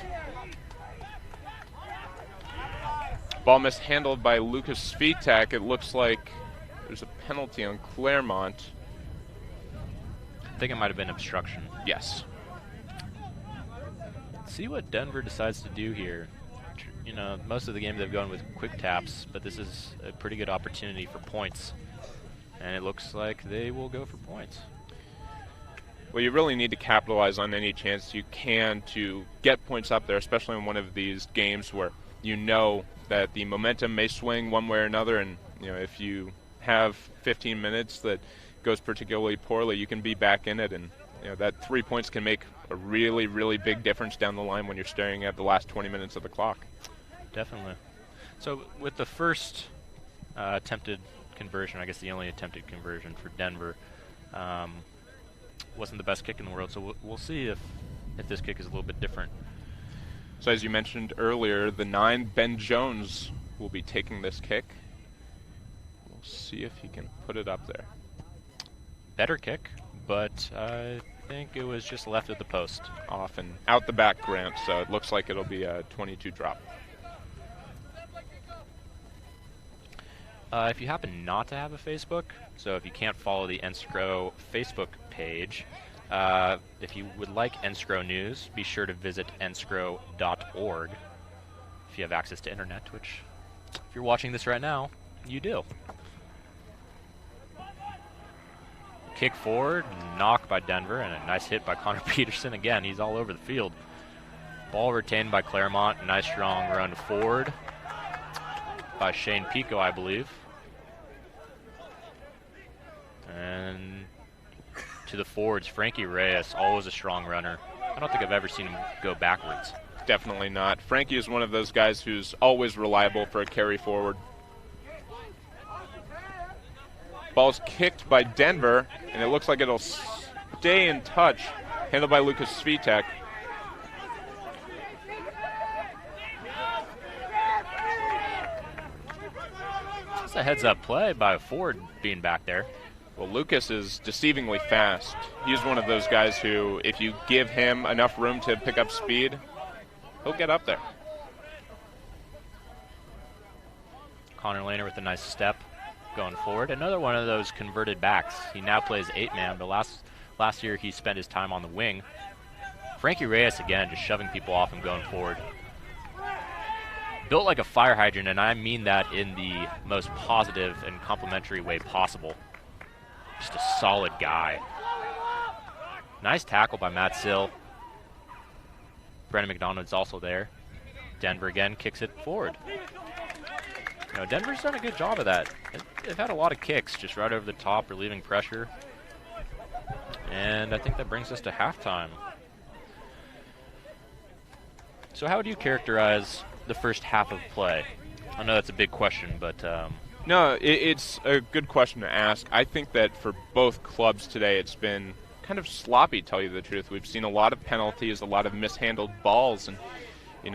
Ball mishandled by Lucas Svitek. It looks like there's a penalty on Claremont. I think it might have been obstruction. Yes. See what Denver decides to do here. Most of the game they've gone with quick taps, but this is a pretty good opportunity for points. And it looks like they will go for points. Well, you really need to capitalize on any chance you can to get points up there, especially in one of these games where you know that the momentum may swing one way or another, and if you have 15 minutes that goes particularly poorly, you can be back in it and that 3 points can make a really, really big difference down the line when you're staring at the last 20 minutes of the clock. Definitely. So with the first attempted conversion, I guess the only attempted conversion for Denver, wasn't the best kick in the world. So we'll see if this kick is a little bit different. So as you mentioned earlier, the 9, Ben Jones, will be taking this kick. We'll see if he can put it up there. Better kick, but I think it was just left of the post. Off and out the back, Grant, so it looks like it'll be a 22 drop. If you happen not to have a Facebook, so if you can't follow the NSCRO Facebook page, if you would like NSCRO news, be sure to visit nscro.org if you have access to internet, which if you're watching this right now, you do. Kick forward, knock by Denver, and a nice hit by Connor Peterson. Again, he's all over the field. Ball retained by Claremont. Nice strong run forward by Shane Pico, I believe. And to the forwards, Frankie Reyes, always a strong runner. I don't think I've ever seen him go backwards. Definitely not. Frankie is one of those guys who's always reliable for a carry forward. Ball's kicked by Denver, and it looks like it'll stay in touch. Handled by Lucas Svitek. It's a heads-up play by a forward being back there. Well, Lucas is deceivingly fast. He's one of those guys who, if you give him enough room to pick up speed, he'll get up there. Connor Lehner with a nice step going forward. Another one of those converted backs. He now plays 8-man, but last year he spent his time on the wing. Frankie Reyes, again, just shoving people off and going forward. Built like a fire hydrant, and I mean that in the most positive and complimentary way possible. Just a solid guy. Nice tackle by Matt Sill. Brennan McDonald's also there. Denver again kicks it forward. Denver's done a good job of that. They've had a lot of kicks just right over the top, relieving pressure. And I think that brings us to halftime. So how would you characterize the first half of play? I know that's a big question, but... No, it's a good question to ask. I think that for both clubs today, it's been kind of sloppy, to tell you the truth. We've seen a lot of penalties, a lot of mishandled balls, and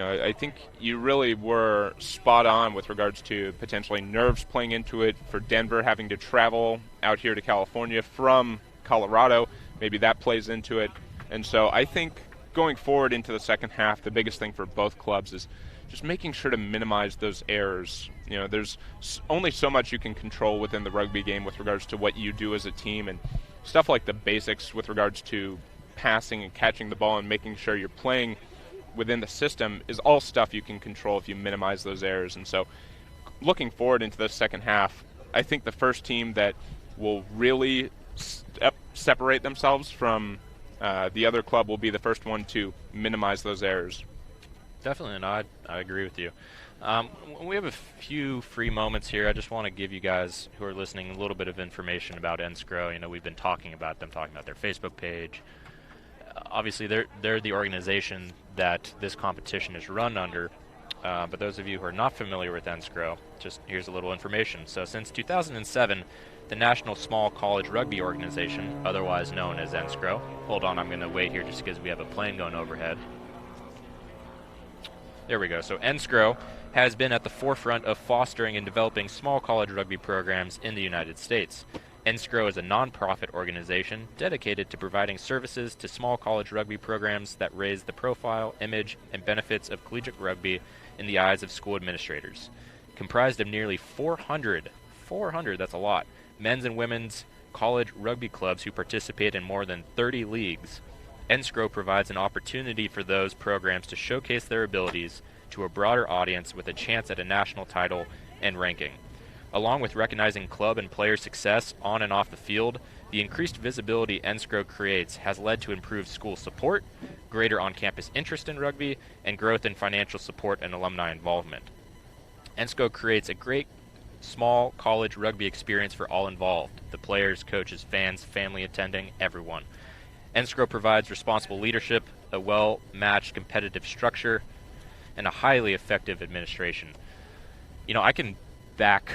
I think you really were spot on with regards to potentially nerves playing into it, for Denver having to travel out here to California from Colorado. Maybe that plays into it. And so I think going forward into the second half, the biggest thing for both clubs is just making sure to minimize those errors. There's only so much you can control within the rugby game with regards to what you do as a team, and stuff like the basics with regards to passing and catching the ball and making sure you're playing within the system is all stuff you can control if you minimize those errors. And so looking forward into the second half, I think the first team that will really separate themselves from the other club will be the first one to minimize those errors. Definitely, and I agree with you. We have a few free moments here. I just want to give you guys who are listening a little bit of information about NSCRO. We've been talking about them, talking about their Facebook page. Obviously, they're the organization that this competition is run under. But those of you who are not familiar with NSCRO, just here's a little information. So since 2007, the National Small College Rugby Organization, otherwise known as NSCRO. Hold on, I'm going to wait here just because we have a plane going overhead. There we go. So NSCRO has been at the forefront of fostering and developing small college rugby programs in the United States. NSCRO is a non-profit organization dedicated to providing services to small college rugby programs that raise the profile, image, and benefits of collegiate rugby in the eyes of school administrators. Comprised of nearly 400, that's a lot, men's and women's college rugby clubs who participate in more than 30 leagues, NSCRO provides an opportunity for those programs to showcase their abilities to a broader audience with a chance at a national title and ranking. Along with recognizing club and player success on and off the field, the increased visibility NSCRO creates has led to improved school support, greater on-campus interest in rugby, and growth in financial support and alumni involvement. NSCRO creates a great small college rugby experience for all involved, the players, coaches, fans, family attending, everyone. NSCRO provides responsible leadership, a well-matched competitive structure, and a highly effective administration. I can back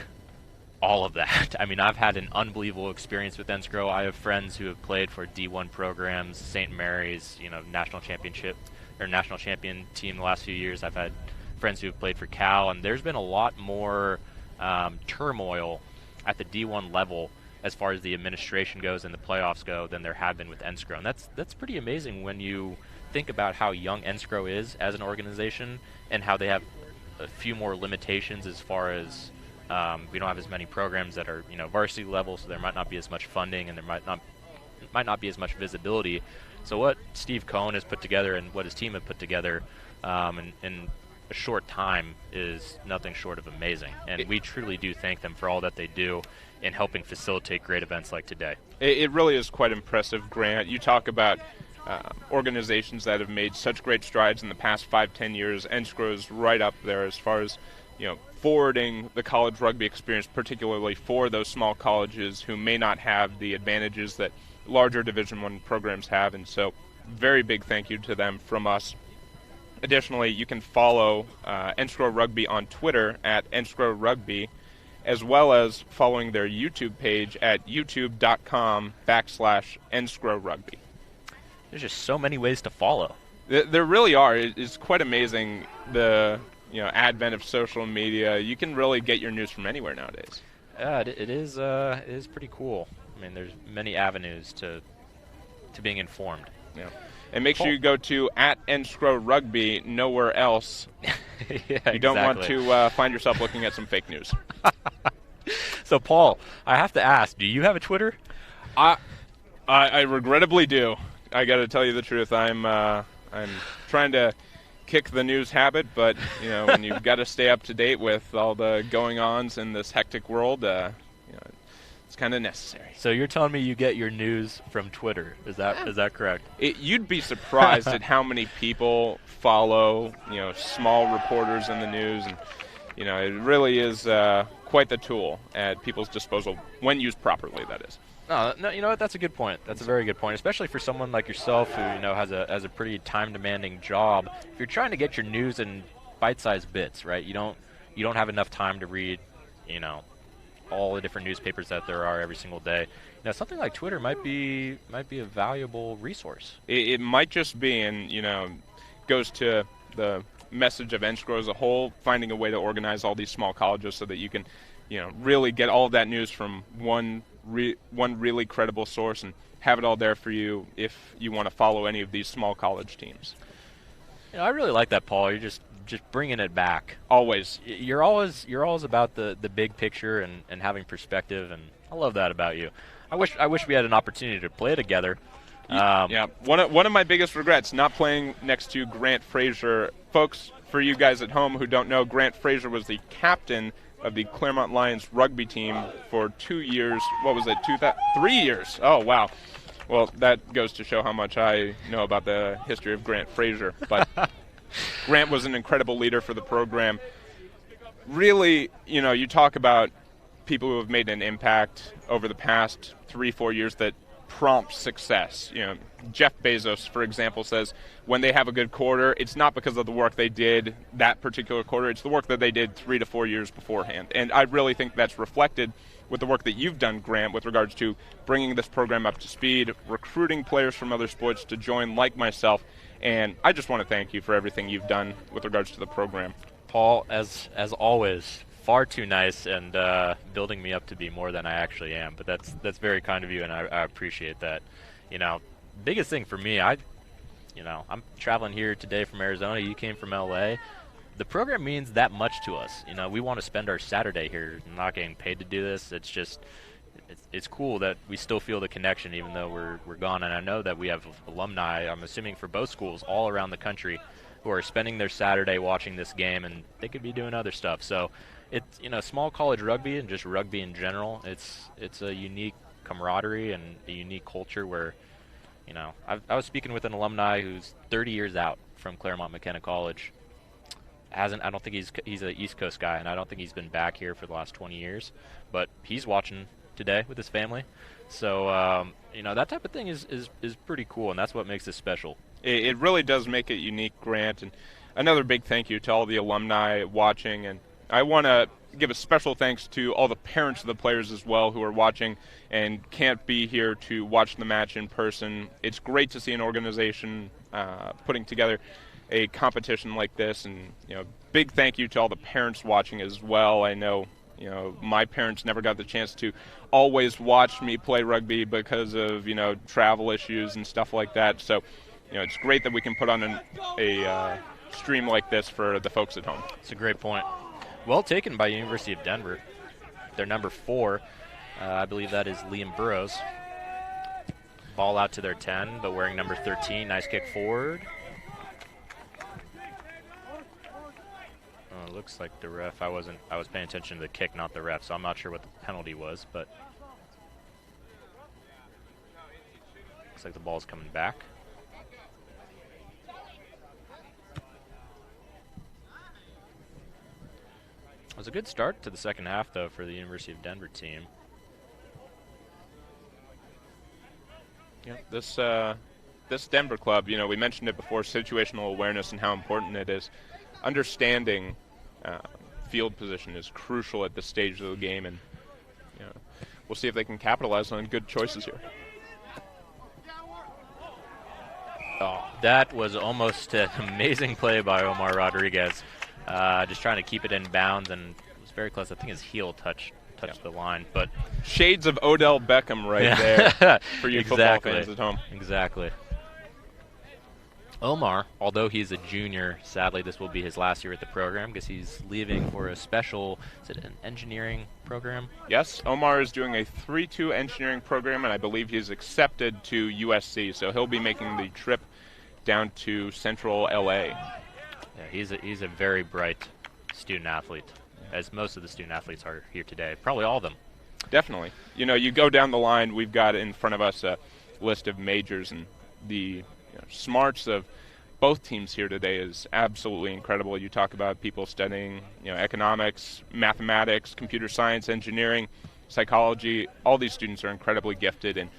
all of that. I mean, I've had an unbelievable experience with NSCRO. I have friends who have played for D1 programs, St. Mary's, national championship or national champion team the last few years. I've had friends who have played for Cal, and there's been a lot more turmoil at the D1 level as far as the administration goes and the playoffs go than there have been with NSCRO. And that's pretty amazing when you think about how young NSCRO is as an organization and how they have a few more limitations as far as we don't have as many programs that are varsity level, so there might not be as much funding and there might not be as much visibility. So what Steve Cohn has put together and what his team have put together in a short time is nothing short of amazing, and we truly do thank them for all that they do in helping facilitate great events like today. It really is quite impressive, Grant. You talk about organizations that have made such great strides in the past 5-10 years. NSCRO is right up there as far as forwarding the college rugby experience, particularly for those small colleges who may not have the advantages that larger Division I programs have. And so very big thank you to them from us. Additionally, you can follow NSCRO Rugby on Twitter at NSCRO Rugby, as well as following their YouTube page at youtube.com/NSCRO Rugby. There's just so many ways to follow. There really are. It's quite amazing, the advent of social media. You can really get your news from anywhere nowadays. Yeah, it is pretty cool. I mean, there's many avenues to being informed. Yeah. And make sure you go to at NSCRO Rugby, nowhere else. Yeah, you don't want to find yourself looking at some fake news. So, Paul, I have to ask, do you have a Twitter? I regrettably do. I got to tell you the truth. I'm trying to kick the news habit, but when you've got to stay up to date with all the going-ons in this hectic world, it's kind of necessary. So you're telling me you get your news from Twitter? Is that correct? You'd be surprised at how many people follow small reporters in the news, and it really is quite the tool at people's disposal when used properly. That is. No, you know what? That's a good point. That's a very good point, especially for someone like yourself who has a pretty time-demanding job. If you're trying to get your news in bite-sized bits, right? You don't have enough time to read, all the different newspapers that there are every single day. Something like Twitter might be a valuable resource. It might just be, and goes to the message of NSCRO as a whole, finding a way to organize all these small colleges so that you can, really get all of that news from one really credible source and have it all there for you if you want to follow any of these small college teams. I really like that, Paul. You're just bringing it back. Always. You're always about the big picture and having perspective, and I love that about you. I wish we had an opportunity to play together. Yeah. One of my biggest regrets, not playing next to Grant Frazier. Folks, for you guys at home who don't know, Grant Frazier was the captain of the Claremont Lions rugby team for 2 years. What was it? 3 years. Oh, wow. Well, that goes to show how much I know about the history of Grant Frazier. But Grant was an incredible leader for the program. Really, you talk about people who have made an impact over the past 3-4 years that prompt success. Jeff Bezos, for example, says when they have a good quarter, it's not because of the work they did that particular quarter, it's the work that they did 3 to 4 years beforehand. And I really think that's reflected with the work that you've done, Grant, with regards to bringing this program up to speed, recruiting players from other sports to join like myself. And I just want to thank you for everything you've done with regards to the program. Paul, as always, far too nice and building me up to be more than I actually am. But that's very kind of you, and I appreciate that. Biggest thing for me, I'm traveling here today from Arizona. You came from LA. The program means that much to us. We want to spend our Saturday here. I'm not getting paid to do this. It's just it's cool that we still feel the connection even though we're gone. And I know that we have alumni, I'm assuming for both schools, all around the country who are spending their Saturday watching this game, and they could be doing other stuff. So it's small college rugby and just rugby in general. It's a unique camaraderie and a unique culture where I was speaking with an alumni who's 30 years out from Claremont College. I don't think he's an East Coast guy, and I don't think he's been back here for the last 20 years. But he's watching today with his family. So, that type of thing is pretty cool, and that's what makes this special. It really does make it unique, Grant. And another big thank you to all the alumni watching. And I want to give a special thanks to all the parents of the players as well who are watching and can't be here to watch the match in person. It's great to see an organization putting together a competition like this, and big thank you to all the parents watching as well. I know my parents never got the chance to always watch me play rugby because of travel issues and stuff like that. So it's great that we can put on a stream like this for the folks at home. It's a great point. Well taken by University of Denver. Their number 4, I believe that is Liam Burrows. Ball out to their 10, but wearing number 13. Nice kick forward. It looks like the ref. I was paying attention to the kick, not the ref, so I'm not sure what the penalty was, but looks like the ball's coming back. It was a good start to the second half, though, for the University of Denver team. Yeah, this Denver club, we mentioned it before, situational awareness and how important it is. Understanding field position is crucial at this stage of the game, and we'll see if they can capitalize on good choices here. Oh, that was almost an amazing play by Omar Rodriguez. Just trying to keep it in bounds, and it was very close. I think his heel touched the line, but shades of Odell Beckham there for you football fans at home. Exactly. Omar, although he's a junior, sadly this will be his last year at the program because he's leaving for a special, is it an engineering program? Yes, Omar is doing a 3-2 engineering program, and I believe he's accepted to USC, so he'll be making the trip down to Central LA. Yeah, he's a very bright student athlete, as most of the student athletes are here today, probably all of them. Definitely. You go down the line, we've got in front of us a list of majors, and the smarts of both teams here today is absolutely incredible. You talk about people studying, economics, mathematics, computer science, engineering, psychology. All these students are incredibly gifted in,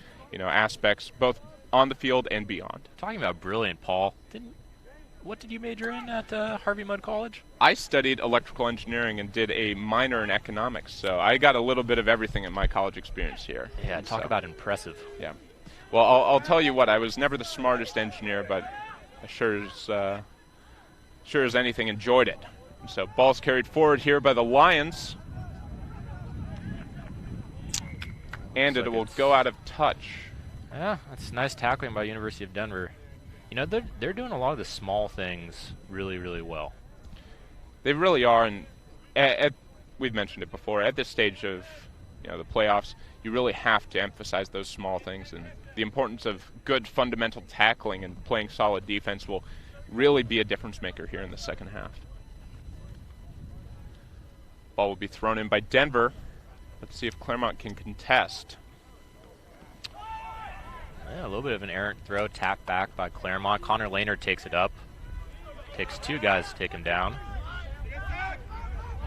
aspects both on the field and beyond. Talking about brilliant, Paul. What did you major in at Harvey Mudd College? I studied electrical engineering and did a minor in economics, so I got a little bit of everything in my college experience here. Yeah, talk about impressive. Yeah. Well, I'll tell you what, I was never the smartest engineer, but I sure as anything enjoyed it. And so ball's carried forward here by the Lions. And it will go out of touch. Yeah, that's nice tackling by University of Denver. They're doing a lot of the small things really, really well. They really are, and we've mentioned it before, at this stage of the playoffs, you really have to emphasize those small things, and the importance of good fundamental tackling and playing solid defense will really be a difference maker here in the second half. Ball will be thrown in by Denver. Let's see if Claremont can contest. Yeah, a little bit of an errant throw, tapped back by Claremont. Connor Lehner takes it up. Takes 2 guys to take him down.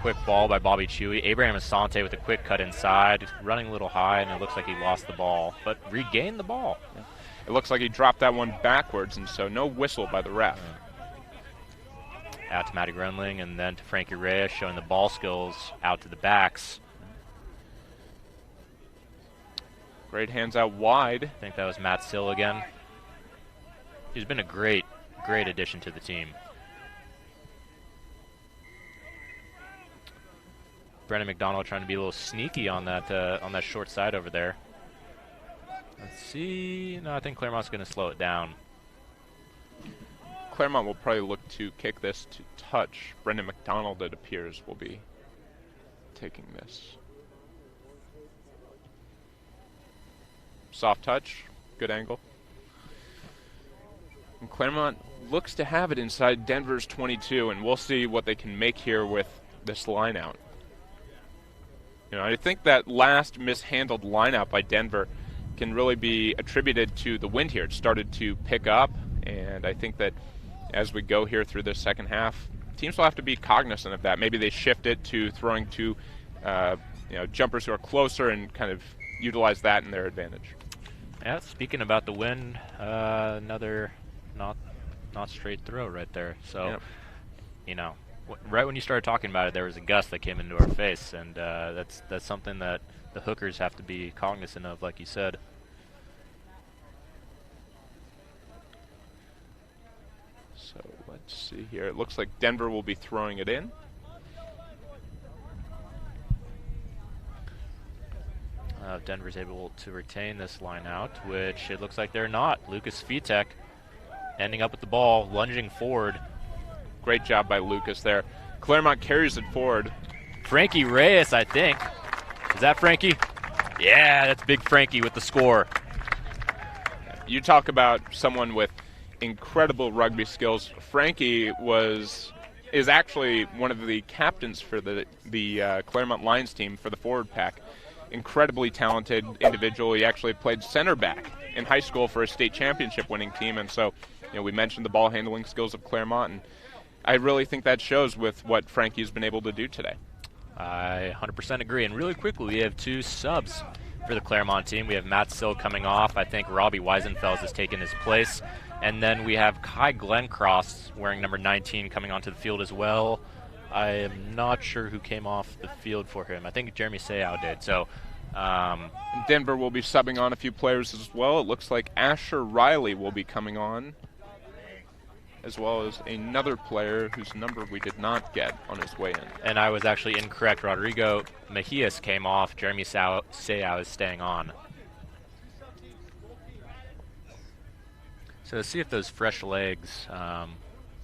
Quick ball by Bobby Chewy. Abraham Asante with a quick cut inside, running a little high, and it looks like he lost the ball, but regained the ball. Yeah. It looks like he dropped that one backwards, and so no whistle by the ref. Out to Matty Grunling, and then to Frankie Reyes, showing the ball skills out to the backs. Great hands out wide. I think that was Matt Sill again. He's been a great addition to the team. Brennan Mcdonald trying to be a little sneaky on that short side over there. Let's see. No, I think Claremont's going to slow it down. Claremont will probably look to kick this to touch. Brendan McDonald, it appears, will be taking this. Soft touch, good angle. And Claremont looks to have it inside Denver's 22, and we'll see what they can make here with this line out. I think that last mishandled line out by Denver can really be attributed to the wind here. It started to pick up, and I think that as we go here through this second half, teams will have to be cognizant of that. Maybe they shift it to throwing to jumpers who are closer and kind of utilize that in their advantage. Yeah, speaking about the wind, another not straight throw right there. So, right when you started talking about it, there was a gust that came into our face, and that's something that the hookers have to be cognizant of, like you said. So let's see here. It looks like Denver will be throwing it in. Denver's able to retain this line out, which it looks like they're not. Lucas Vitek ending up with the ball, lunging forward. Great job by Lucas there. Claremont carries it forward. Frankie Reyes, I think. Is that Frankie? Yeah, that's big Frankie with the score. You talk about someone with incredible rugby skills. Frankie is actually one of the captains for the Claremont Lions team for the forward pack. Incredibly talented individual. He actually played center back in high school for a state championship winning team, and so we mentioned the ball handling skills of Claremont, and I really think that shows with what Frankie's been able to do today. I 100% agree. And really quickly, we have 2 subs for the Claremont team. We have Matt Sill coming off. I think Robbie Weisenfels has taken his place. And then we have Kai Glencross wearing number 19 coming onto the field as well. I am not sure who came off the field for him. I think Jeremy Seau did. So Denver will be subbing on a few players as well. It looks like Asher Riley will be coming on, as well as another player whose number we did not get on his way in. And I was actually incorrect. Rodrigo Mejias came off. Jeremy Seau is staying on. So let's see if those fresh legs,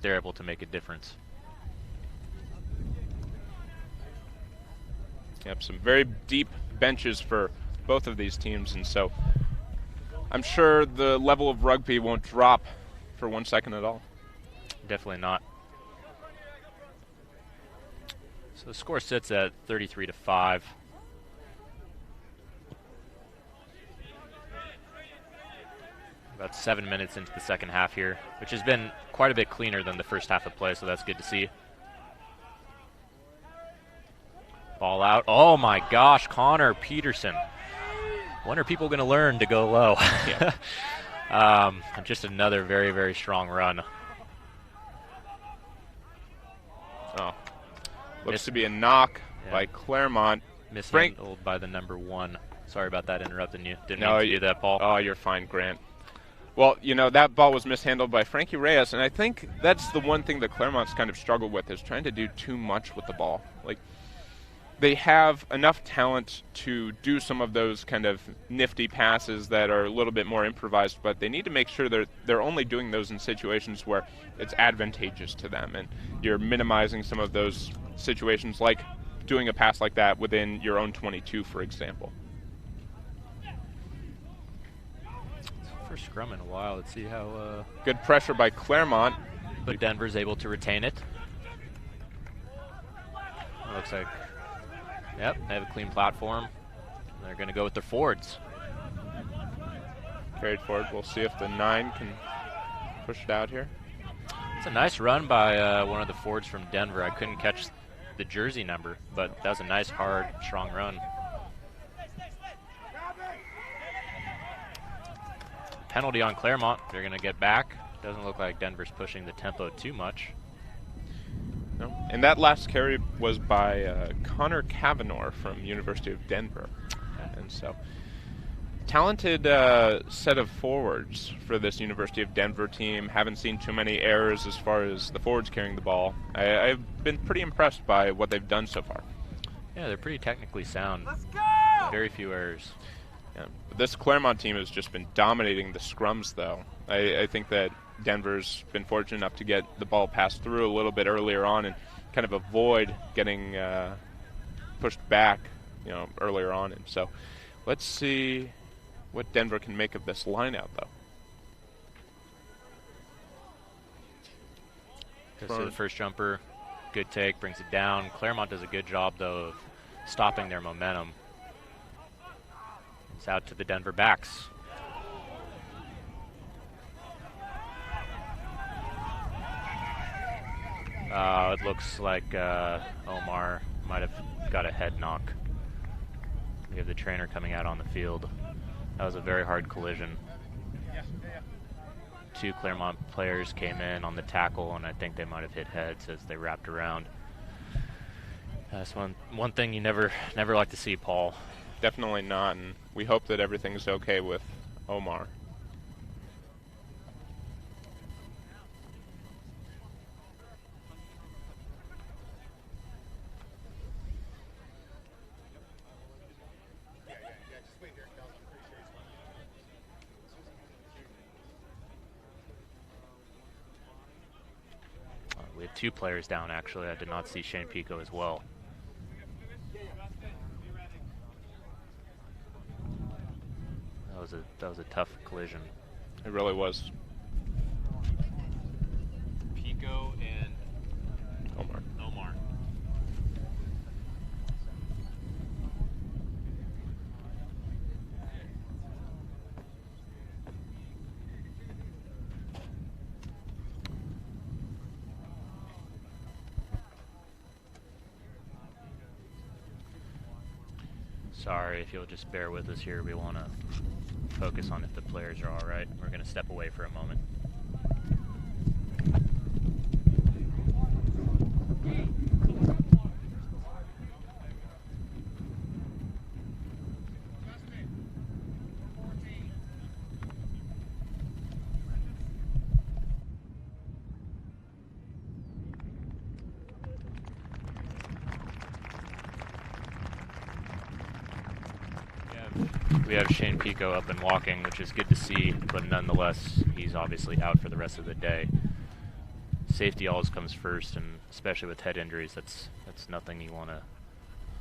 they're able to make a difference. Yep, some very deep benches for both of these teams, and so I'm sure the level of rugby won't drop for 1 second at all. Definitely not. So the score sits at 33-5. About 7 minutes into the second half here, which has been quite a bit cleaner than the first half of play, so that's good to see. Ball out. Oh my gosh, Connor Peterson. When are people going to learn to go low? Yeah. Just another very, very strong run. Oh, looks to be a knock by Claremont. Mishandled by the number 1. Sorry about that, interrupting you. Didn't mean to do that, Paul. Oh, you're fine, Grant. Well, that ball was mishandled by Frankie Reyes, and I think that's the one thing that Claremont's kind of struggled with, is trying to do too much with the ball. Like, they have enough talent to do some of those kind of nifty passes that are a little bit more improvised, but they need to make sure they're only doing those in situations where it's advantageous to them, and you're minimizing some of those situations, like doing a pass like that within your own 22, for example. First scrum in a while. Let's see how... Good pressure by Claremont. But Denver's able to retain it. It looks like... Yep, they have a clean platform. They're going to go with their forwards. Carried forward. We'll see if the 9 can push it out here. It's a nice run by one of the forwards from Denver. I couldn't catch the jersey number, but that was a nice, hard, strong run. Penalty on Claremont. They're going to get back. Doesn't look like Denver's pushing the tempo too much. No. And that last carry was by Connor Cavanaugh from University of Denver. And so, talented set of forwards for this University of Denver team. Haven't seen too many errors as far as the forwards carrying the ball. I've been pretty impressed by what they've done so far. Yeah, they're pretty technically sound. Let's go! Very few errors. Yeah. This Claremont team has just been dominating the scrums, though. I think that Denver's been fortunate enough to get the ball passed through a little bit earlier on and kind of avoid getting pushed back, earlier on. And so, let's see what Denver can make of this line out, though. So the first jumper, good take, brings it down. Claremont does a good job, though, of stopping their momentum. It's out to the Denver backs. It looks like Omar might have got a head knock. We have the trainer coming out on the field. That was a very hard collision. 2 Claremont players came in on the tackle, and I think they might have hit heads as they wrapped around. That's one thing you never like to see, Paul. Definitely not, and we hope that everything's okay with Omar. We have 2 players down, actually. I did not see Shane Pico as well. That was a tough collision. It really was. Pico and Omar. Sorry, if you'll just bear with us here, we want to focus on if the players are all right. We're going to step away for a moment. We have Shane Pico up and walking, which is good to see, but nonetheless, he's obviously out for the rest of the day. Safety always comes first, and especially with head injuries, that's nothing you want to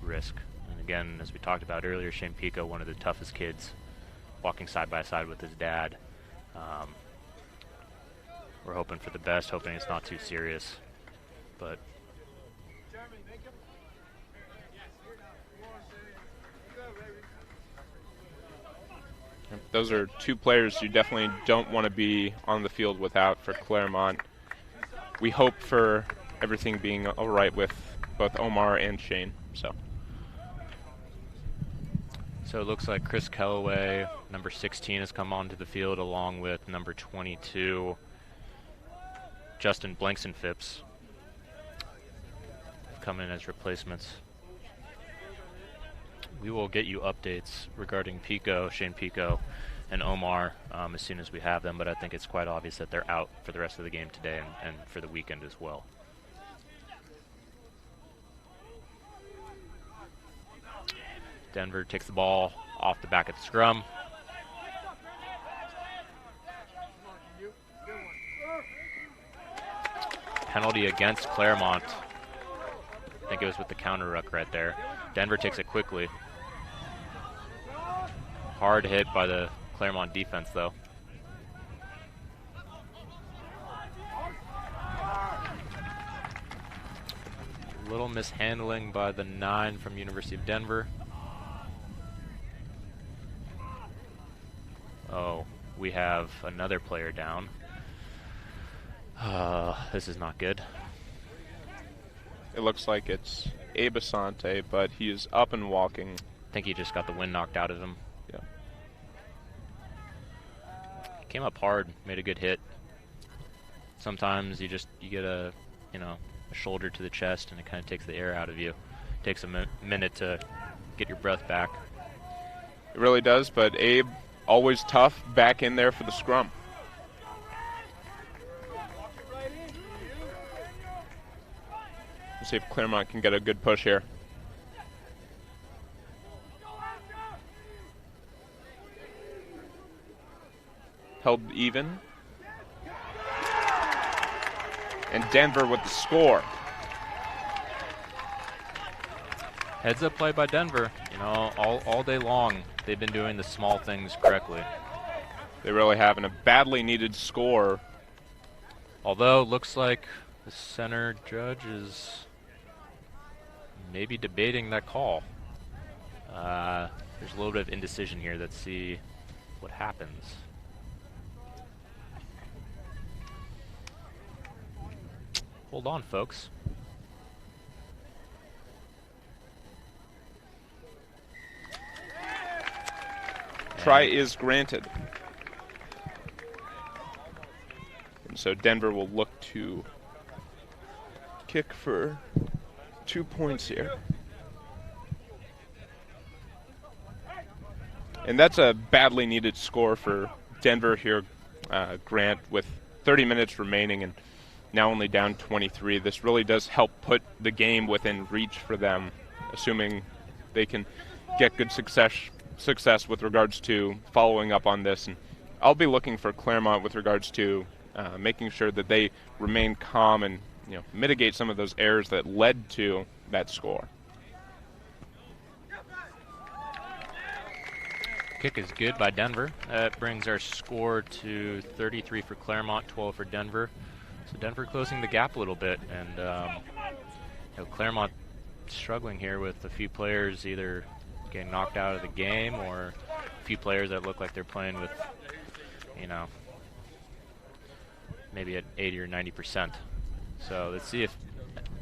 risk. And again, as we talked about earlier, Shane Pico, one of the toughest kids, walking side by side with his dad. We're hoping for the best, hoping it's not too serious, but those are 2 players you definitely don't want to be on the field without for Claremont. We hope for everything being all right with both Omar and Shane. So it looks like Chris Kellaway, number 16, has come onto the field along with number 22, Justin Blankson Phipps, come in as replacements. We will get you updates regarding Pico, Shane Pico, and Omar as soon as we have them, but I think it's quite obvious that they're out for the rest of the game today and for the weekend as well. Denver takes the ball off the back of the scrum. Penalty against Claremont. I think it was with the counter ruck right there. Denver takes it quickly. Hard hit by the Claremont defense, though. Little mishandling by the 9 from University of Denver. Oh, we have another player down. This is not good. it looks like it's Abe Asante, but he is up and walking. I think he just got the wind knocked out of him. Yeah. Came up hard, made a good hit. Sometimes you get a shoulder to the chest and it kind of takes the air out of you. Takes a minute to get your breath back. It really does, but Abe, always tough, back in there for the scrum. Let's see if Claremont can get a good push here. Held even. And Denver with the score. Heads up play by Denver. All day long they've been doing the small things correctly. They really have, and a badly needed score. Although looks like the center judge is maybe debating that call. There's a little bit of indecision here. Let's see what happens. Hold on, folks. Try is granted. And so Denver will look to kick for 2 points here. And that's a badly needed score for Denver here, Grant, with 30 minutes remaining and now only down 23. This really does help put the game within reach for them, assuming they can get good success with regards to following up on this. And I'll be looking for Claremont with regards to making sure that they remain calm and mitigate some of those errors that led to that score. Kick is good by Denver. That brings our score to 33 for Claremont, 12 for Denver. So Denver closing the gap a little bit, and Claremont struggling here with a few players either getting knocked out of the game or a few players that look like they're playing with, maybe at 80 or 90%. So let's see if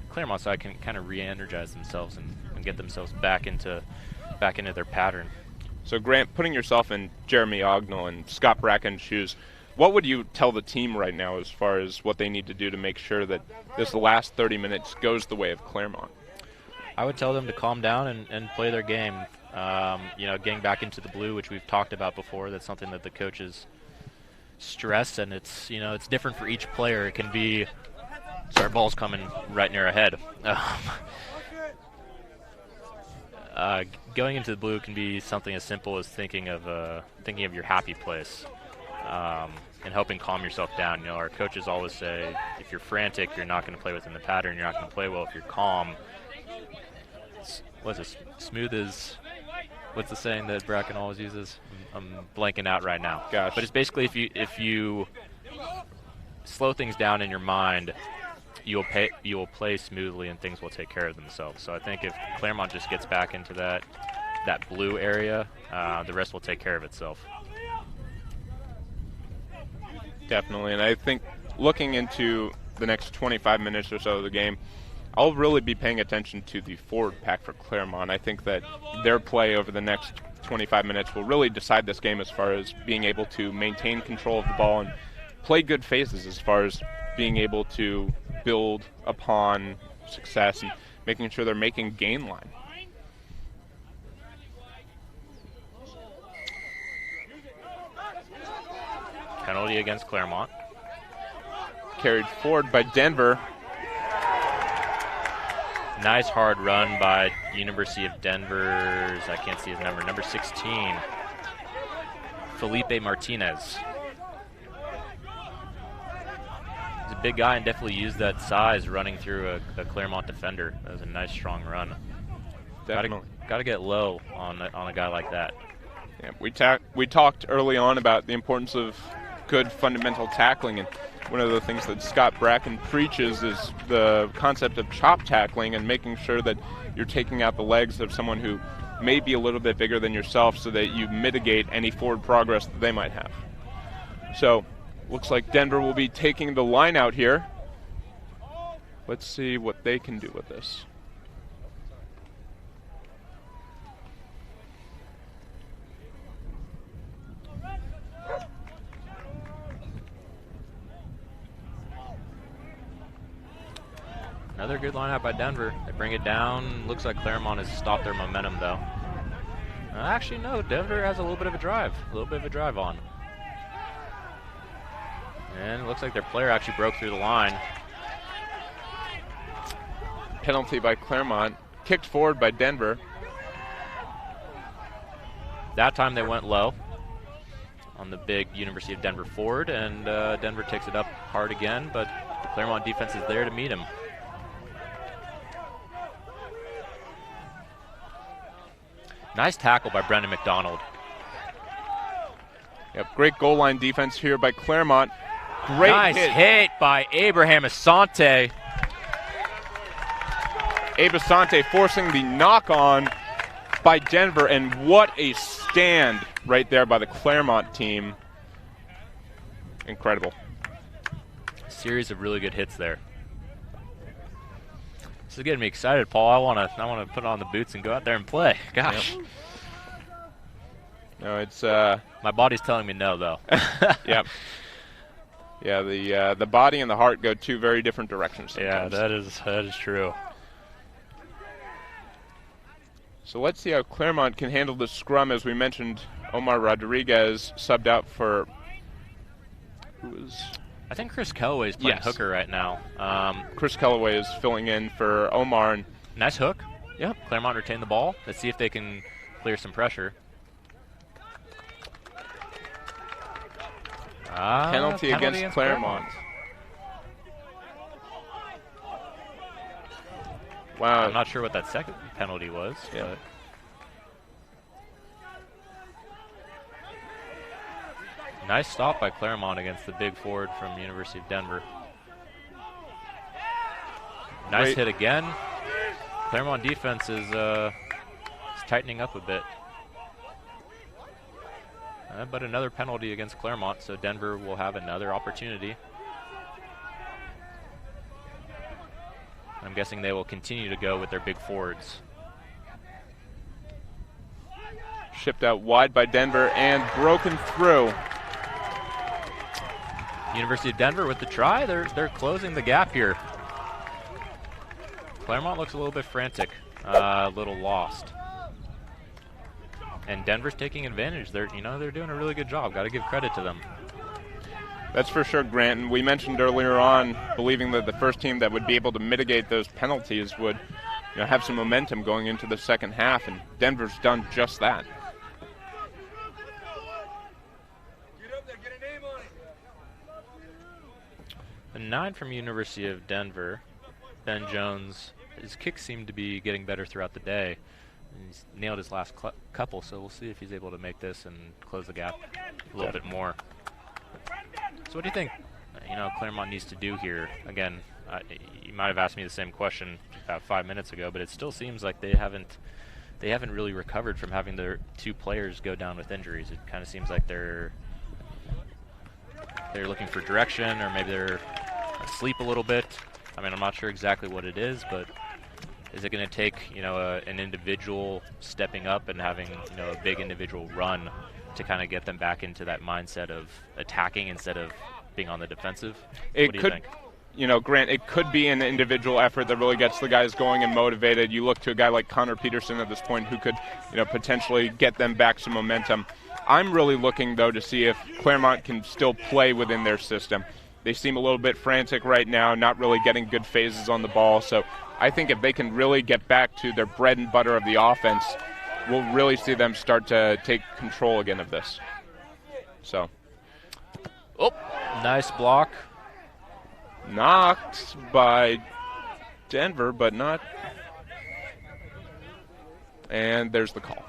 Claremont side can kind of re-energize themselves and get themselves back into their pattern. So Grant, putting yourself in Jeremy Ognall and Scott Bracken's shoes, what would you tell the team right now as far as what they need to do to make sure that this last 30 minutes goes the way of Claremont? I would tell them to calm down and play their game. Getting back into the blue, which we've talked about before, that's something that the coaches stress, and it's different for each player. It can be, sorry, ball's coming right near ahead. Going into the blue can be something as simple as thinking of your happy place, and helping calm yourself down. Our coaches always say, if you're frantic, you're not going to play within the pattern. You're not going to play well. If you're calm, smooth as, what's the saying that Bracken always uses? I'm blanking out right now. Gosh. But it's basically if you slow things down in your mind, you'll play smoothly and things will take care of themselves. So I think if Claremont just gets back into that blue area, the rest will take care of itself. Definitely, and I think looking into the next 25 minutes or so of the game, I'll really be paying attention to the forward pack for Claremont. I think that their play over the next 25 minutes will really decide this game as far as being able to maintain control of the ball and play good phases as far as being able to build upon success and making sure they're making gain line. Penalty against Claremont. Carried forward by Denver. Nice hard run by University of Denver's, I can't see his number 16, Felipe Martinez. He's a big guy and definitely used that size running through a Claremont defender. That was a nice, strong run. Definitely. Got to get low on a guy like that. Yeah, we talked early on about the importance of good fundamental tackling, and one of the things that Scott Bracken preaches is the concept of chop tackling and making sure that you're taking out the legs of someone who may be a little bit bigger than yourself so that you mitigate any forward progress that they might have. So, looks like Denver will be taking the line out here. Let's see what they can do with this. Another good line out by Denver. They bring it down. Looks like Claremont has stopped their momentum, though. Actually, no. Denver has a little bit of a drive. On. And it looks like their player actually broke through the line. Penalty by Claremont. Kicked forward by Denver. That time they went low on the big University of Denver forward, and Denver takes it up hard again, but the Claremont defense is there to meet him. Nice tackle by Brendan Mcdonald. Yep, great goal line defense here by Claremont. Great nice hit by Abraham Asante. Abe Asante forcing the knock-on by Denver, and what a stand right there by the Claremont team. Incredible. Series of really good hits there. This is getting me excited, Paul. I want to put on the boots and go out there and play. Gosh. Yep. No, it's my body's telling me no, though. Yep. Yeah, the body and the heart go two very different directions sometimes. Yeah, that is true. So let's see how Claremont can handle the scrum. As we mentioned, Omar Rodriguez subbed out for I think Chris Kellaway is playing hooker right now. Chris Kellaway is filling in for Omar. And nice hook. Yep. Claremont retained the ball. Let's see if they can clear some pressure. Penalty against Claremont. Wow. I'm not sure what that second penalty was. Yeah. But nice stop by Claremont against the big forward from University of Denver. Nice hit again. Claremont defense is tightening up a bit. But another penalty against Claremont, so Denver will have another opportunity. I'm guessing they will continue to go with their big forwards. Shipped out wide by Denver and broken through. University of Denver with the try. They're closing the gap here. Claremont looks a little bit frantic, a little lost. And Denver's taking advantage. They're doing a really good job. Got to give credit to them. That's for sure, Grant. And we mentioned earlier on believing that the first team that would be able to mitigate those penalties would have some momentum going into the second half, and Denver's done just that. A 9 from University of Denver. Ben Jones, his kicks seem to be getting better throughout the day. He's nailed his last couple, so we'll see if he's able to make this and close the gap a little bit more. So what do you think Claremont needs to do here? Again, you might have asked me the same question about 5 minutes ago, but it still seems like they haven't really recovered from having their two players go down with injuries. It kind of seems like they're looking for direction, or maybe they're asleep a little bit. I mean, I'm not sure exactly what it is, but is it going to take an individual stepping up and having a big individual run to kind of get them back into that mindset of attacking instead of being on the defensive? What do you think? Grant, it could be an individual effort that really gets the guys going and motivated. You look to a guy like Connor Peterson at this point who could, potentially get them back some momentum. I'm really looking, though, to see if Claremont can still play within their system. They seem a little bit frantic right now, not really getting good phases on the ball. So I think if they can really get back to their bread and butter of the offense, we'll really see them start to take control again of this. So. Oh, nice block. Knocked by Denver, but not. And there's the call.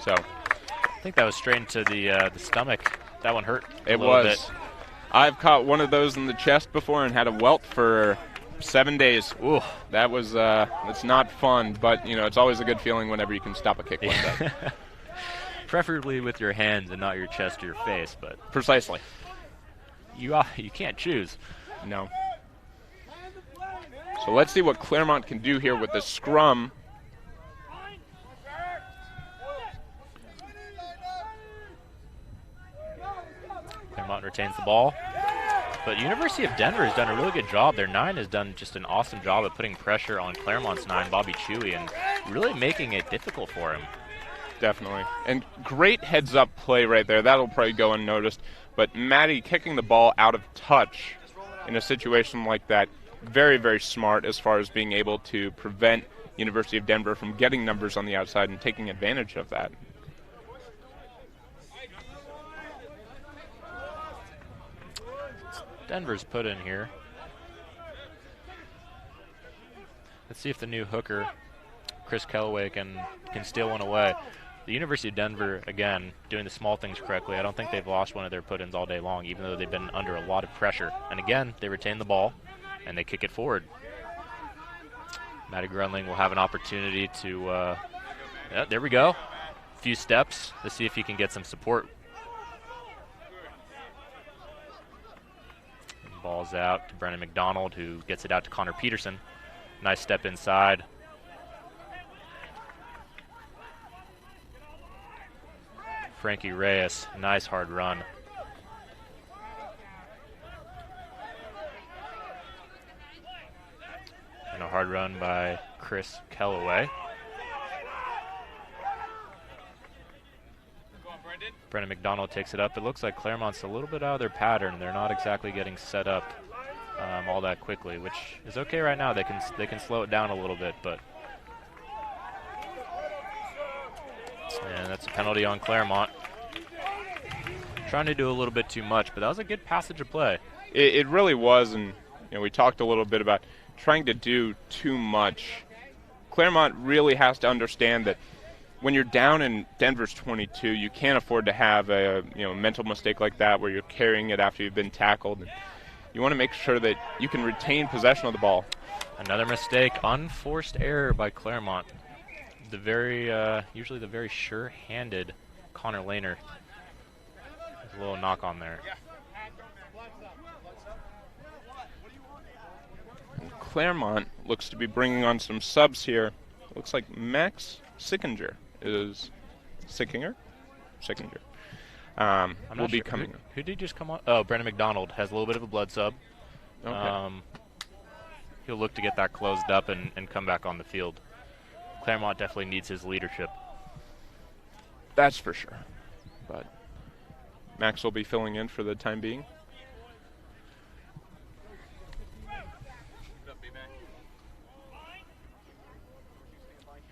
So. I think that was straight into the stomach. That one hurt. It was. I've caught one of those in the chest before and had a welt for 7 days. Ooh. That was, it's not fun, but, it's always a good feeling whenever you can stop a kick like that. Preferably with your hands and not your chest or your face, but. Precisely. You can't choose. No. So let's see what Claremont can do here with the scrum. Claremont retains the ball. But University of Denver has done a really good job. Their 9 has done just an awesome job of putting pressure on Claremont's 9, Bobby Chewy, and really making it difficult for him. Definitely. And great heads-up play right there. That'll probably go unnoticed. But Maddie kicking the ball out of touch in a situation like that, very, very smart as far as being able to prevent University of Denver from getting numbers on the outside and taking advantage of that. Denver's put in here. Let's see if the new hooker, Chris Kellaway, can steal one away. The University of Denver, again, doing the small things correctly. I don't think they've lost one of their put-ins all day long, even though they've been under a lot of pressure. And again, they retain the ball, and they kick it forward. Matty Grunling will have an opportunity to, there we go. A few steps. Let's see if he can get some support. Ball's out to Brennan Mcdonald, who gets it out to Connor Peterson. Nice step inside. Frankie Reyes. Nice hard run. And a hard run by Chris Kellaway. Brennan Mcdonald takes it up. It looks like Claremont's a little bit out of their pattern. They're not exactly getting set up all that quickly, which is okay right now. They can slow it down a little bit, but and that's a penalty on Claremont. Trying to do a little bit too much, but that was a good passage of play. It really was, and we talked a little bit about trying to do too much. Claremont really has to understand that when you're down in Denver's 22, you can't afford to have a mental mistake like that where you're carrying it after you've been tackled. And you want to make sure that you can retain possession of the ball. Another mistake, unforced error by Claremont. Usually the very sure-handed Connor Lehner. There's a little knock on there. And Claremont looks to be bringing on some subs here. Looks like Max Sickinger is Sickinger will be coming. Who did he just come on? Oh, Brennan Mcdonald has a little bit of a blood sub. Okay. He'll look to get that closed up and come back on the field. Claremont definitely needs his leadership. That's for sure. But Max will be filling in for the time being.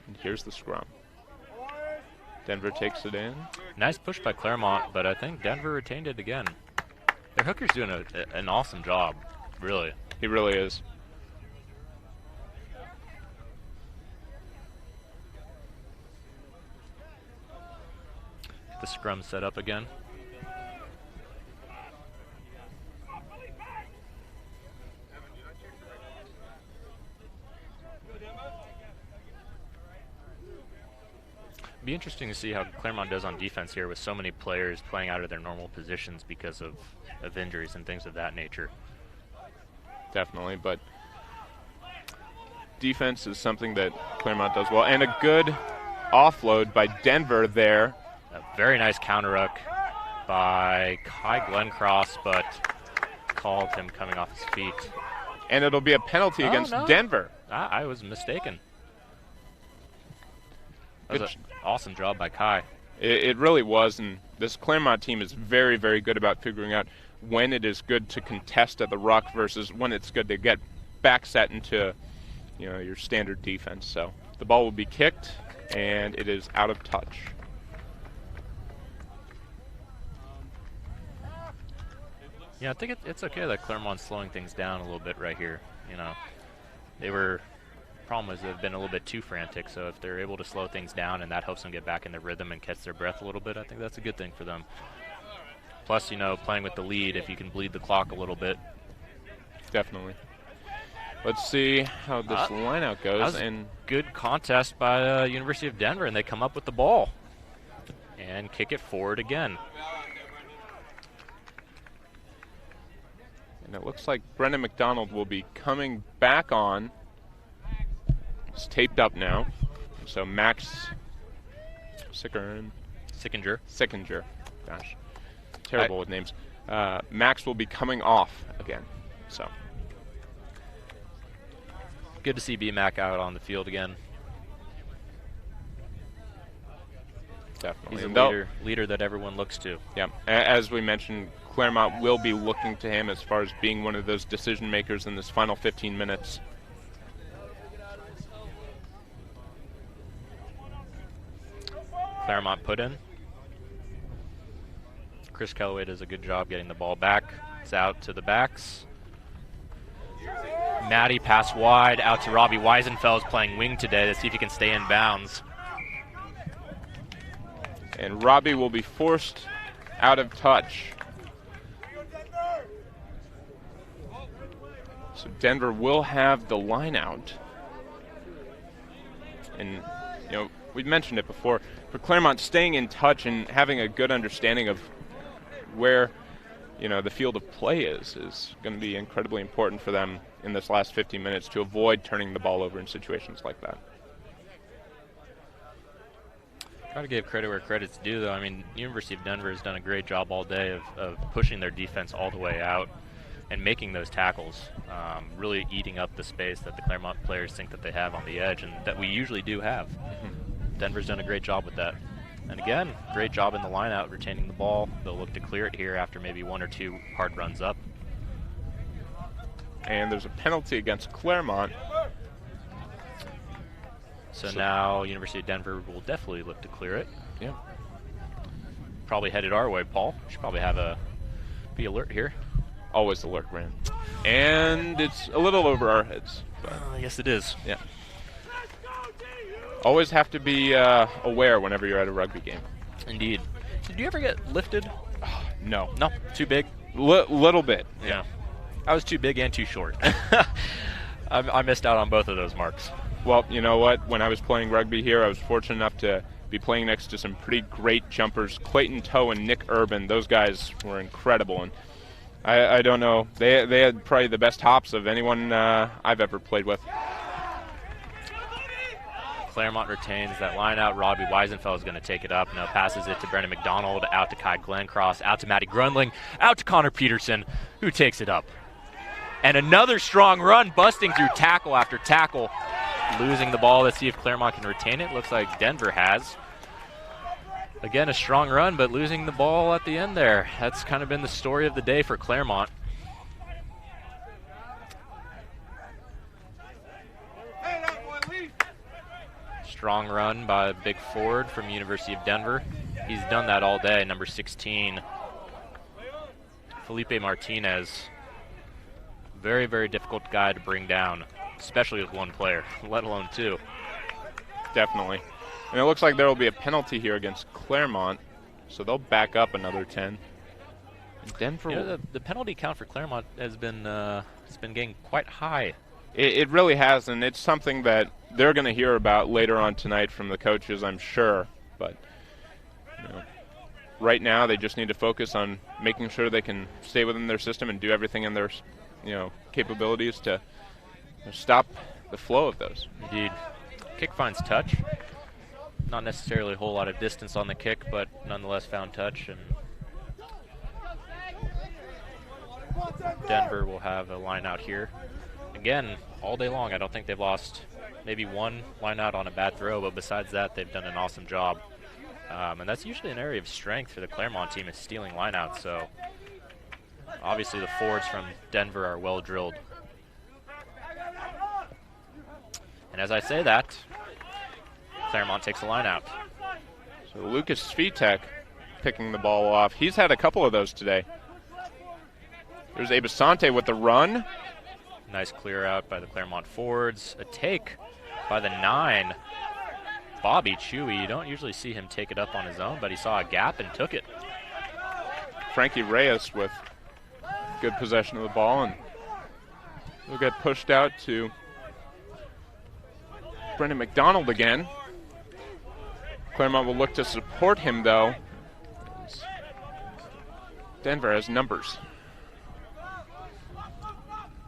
And here's the scrum. Denver takes it in. Nice push by Claremont, but I think Denver retained it again. Their hooker's doing an awesome job, really. He really is. The scrum set up again. Be interesting to see how Claremont does on defense here with so many players playing out of their normal positions because of injuries and things of that nature. Definitely, but defense is something that Claremont does well. And a good offload by Denver there. A very nice counter hook by Kai Glencross, but called him coming off his feet. And it'll be a penalty against Denver. I was mistaken. That was an awesome job by Kai. It really was, and this Claremont team is very, very good about figuring out when it is good to contest at the ruck versus when it's good to get back set into your standard defense. So the ball will be kicked, and it is out of touch. Yeah, I think it's okay that Claremont's slowing things down a little bit right here. Problem is they've been a little bit too frantic, so if they're able to slow things down and that helps them get back in their rhythm and catch their breath a little bit, I think that's a good thing for them. Plus, playing with the lead, if you can bleed the clock a little bit. Definitely. Let's see how this lineout goes. And good contest by University of Denver, and they come up with the ball and kick it forward again. And it looks like Brennan Mcdonald will be coming back on. It's taped up now. So Max Sickinger. Gosh, terrible with names. Max will be coming off again. So good to see B-Mac out on the field again. Definitely. He's a leader that everyone looks to. Yeah, as we mentioned, Claremont will be looking to him as far as being one of those decision makers in this final 15 minutes. Claremont put in. Chris Kellaway does a good job getting the ball back. It's out to the backs. Maddie pass wide out to Robbie Weisenfels playing wing today to see if he can stay in bounds. And Robbie will be forced out of touch. So Denver will have the line out. And, we've mentioned it before, for Claremont staying in touch and having a good understanding of where, the field of play is going to be incredibly important for them in this last 15 minutes to avoid turning the ball over in situations like that. Got to give credit where credit's due, though. I mean, University of Denver has done a great job all day of pushing their defense all the way out and making those tackles, really eating up the space that the Claremont players think that they have on the edge and that we usually do have. Denver's done a great job with that. And again, great job in the line out, retaining the ball. They'll look to clear it here after maybe 1 or 2 hard runs up. And there's a penalty against Claremont. So now University of Denver will definitely look to clear it. Yeah. Probably headed our way, Paul. Should probably be alert here. Always alert, Grant. And it's a little over our heads. Yes, it is. Yeah. Always have to be aware whenever you're at a rugby game. Indeed. Did you ever get lifted? No. No? Too big? Little bit. Yeah. I was too big and too short. I missed out on both of those marks. Well, you know what? When I was playing rugby here, I was fortunate enough to be playing next to some pretty great jumpers. Clayton Toe and Nick Urban. Those guys were incredible. And I don't know. They had probably the best hops of anyone I've ever played with. Claremont retains that line out. Robbie Weisenfeld is going to take it up. Now passes it to Brendan McDonald, out to Kai Glencross, out to Matty Grundling, out to Connor Peterson, who takes it up. And another strong run, busting through tackle after tackle. Losing the ball. Let's see if Claremont can retain it. Looks like Denver has. Again, a strong run, but losing the ball at the end there. That's kind of been the story of the day for Claremont. Strong run by Big Ford from University of Denver. He's done that all day, number 16. Felipe Martinez. Very, very difficult guy to bring down, especially with one player, let alone 2. Definitely. And it looks like there will be a penalty here against Claremont, so they'll back up another 10. And Denver. The penalty count for Claremont has been getting quite high. It really has, and it's something that they're going to hear about later on tonight from the coaches, I'm sure. But right now they just need to focus on making sure they can stay within their system and do everything in their capabilities to stop the flow of those. Indeed. Kick finds touch. Not necessarily a whole lot of distance on the kick, but nonetheless found touch. And Denver will have a line out here. Again, all day long, I don't think they've lost maybe one line out on a bad throw, but besides that, they've done an awesome job. And that's usually an area of strength for the Claremont team, is stealing lineouts. So obviously the forwards from Denver are well drilled. And as I say that, Claremont takes a line out. So Lucas Svitek picking the ball off. He's had a couple of those today. There's Abasante with the run. Nice clear out by the Claremont forwards. A take by the 9. Bobby Chewy. You don't usually see him take it up on his own, but he saw a gap and took it. Frankie Reyes with good possession of the ball, and we'll get pushed out to Brendan McDonald again. Claremont will look to support him, though. Denver has numbers.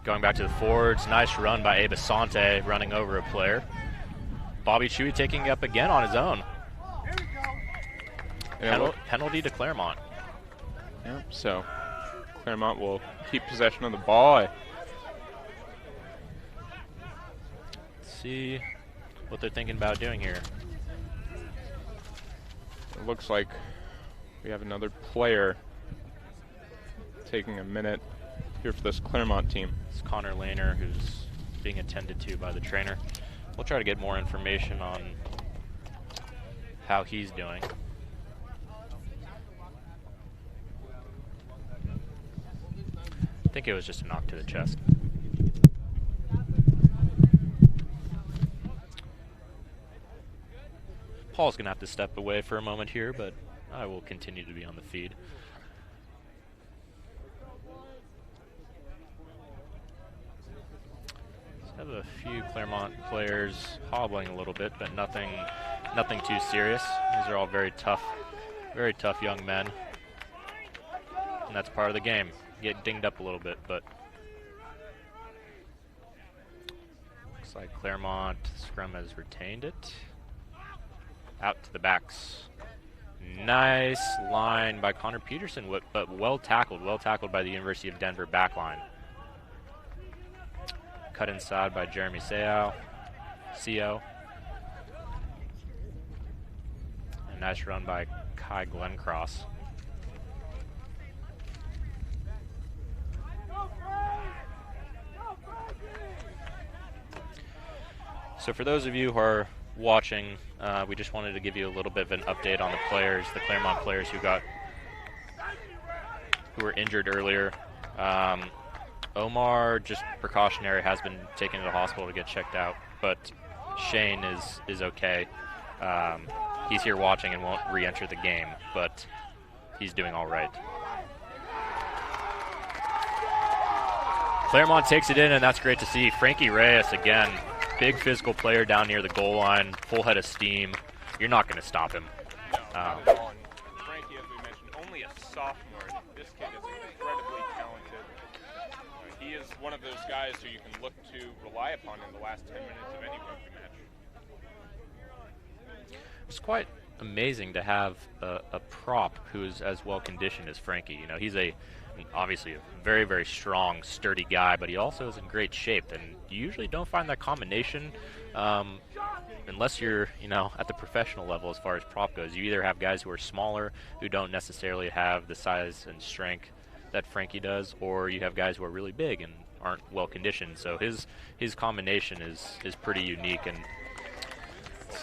Going back to the forwards, nice run by Abasante, running over a player. Bobby Chewy taking it up again on his own. Penalty to Claremont. Yeah, so Claremont will keep possession of the ball. Let's see what they're thinking about doing here. It looks like we have another player taking a minute here for this Claremont team. It's Connor Lehner, who's being attended to by the trainer. We'll try to get more information on how he's doing. I think it was just a knock to the chest. Paul's going to have to step away for a moment here, but I will continue to be on the feed. Have a few Claremont players hobbling a little bit, but nothing too serious. These are all very tough young men, and that's part of the game. Get dinged up a little bit, but looks like Claremont Scrum has retained it. out to the backs. Nice line by Connor Peterson, but well tackled by the University of Denver back line. Cut inside by Jeremy Co. A nice run by Kai Glencross. So for those of you who are watching, we just wanted to give you a little bit of an update on the players, the Claremont players who were injured earlier. Omar, just precautionary, has been taken to the hospital to get checked out, but Shane is okay. He's here watching and won't re-enter the game, but he's doing all right. Claremont takes it in, and that's great to see. Frankie Reyes again. Big physical player down near the goal line, full head of steam. You're not going to stop him. No, Frankie, as we mentioned, only a sophomore. This kid is incredibly talented. He is one of those guys who you can look to rely upon in the last 10 minutes of any rugby match. It's quite amazing to have a prop who is as well conditioned as Frankie. You know, he's obviously a very, very strong, sturdy guy, but he also is in great shape, and you usually don't find that combination unless you're, at the professional level as far as prop goes. You either have guys who are smaller, who don't necessarily have the size and strength that Frankie does, or you have guys who are really big and aren't well conditioned. So his combination is pretty unique, and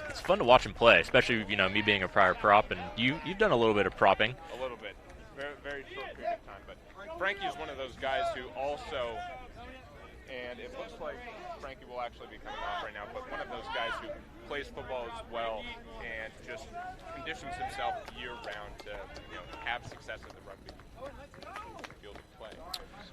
it's fun to watch him play, especially, me being a prior prop, and you've done a little bit of propping. A little bit. Very, very short period of time, but Frankie is one of those guys who also, and it looks like Frankie will actually be coming off right now, but one of those guys who plays football as well and just conditions himself year-round to have success at the rugby field of play.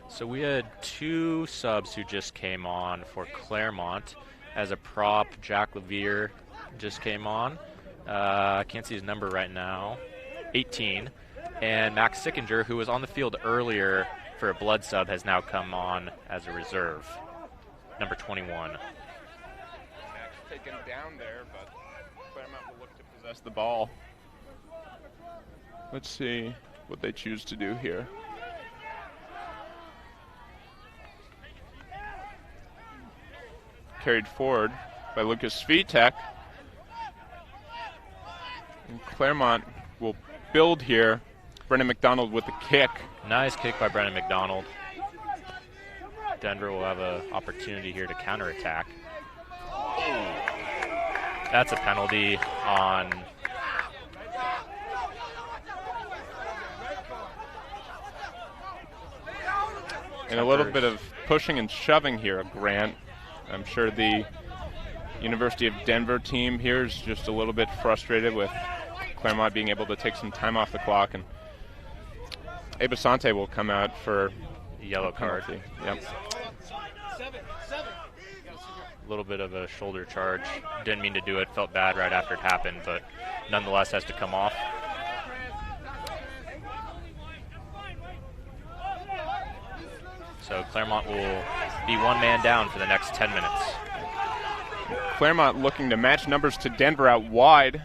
So we had two subs who just came on for Claremont. As a prop, Jack Levere just came on. I can't see his number right now. 18. And Max Sickinger, who was on the field earlier for a blood sub, has now come on as a reserve. Number 21. Max taken down there, but Claremont will look to possess the ball. Let's see what they choose to do here. Carried forward by Lucas Svitek. And Claremont will build here. Brendan Mcdonald with the kick. Nice kick by Brendan Mcdonald. Denver will have an opportunity here to counterattack. That's a penalty on... And a little bit of pushing and shoving here, Grant. I'm sure the University of Denver team here is just a little bit frustrated with Claremont being able to take some time off the clock, and Abasante will come out for yellow card. Yep. A little bit of a shoulder charge. Didn't mean to do it. Felt bad right after it happened, but nonetheless has to come off. So Claremont will be one man down for the next 10 minutes. Claremont looking to match numbers to Denver out wide.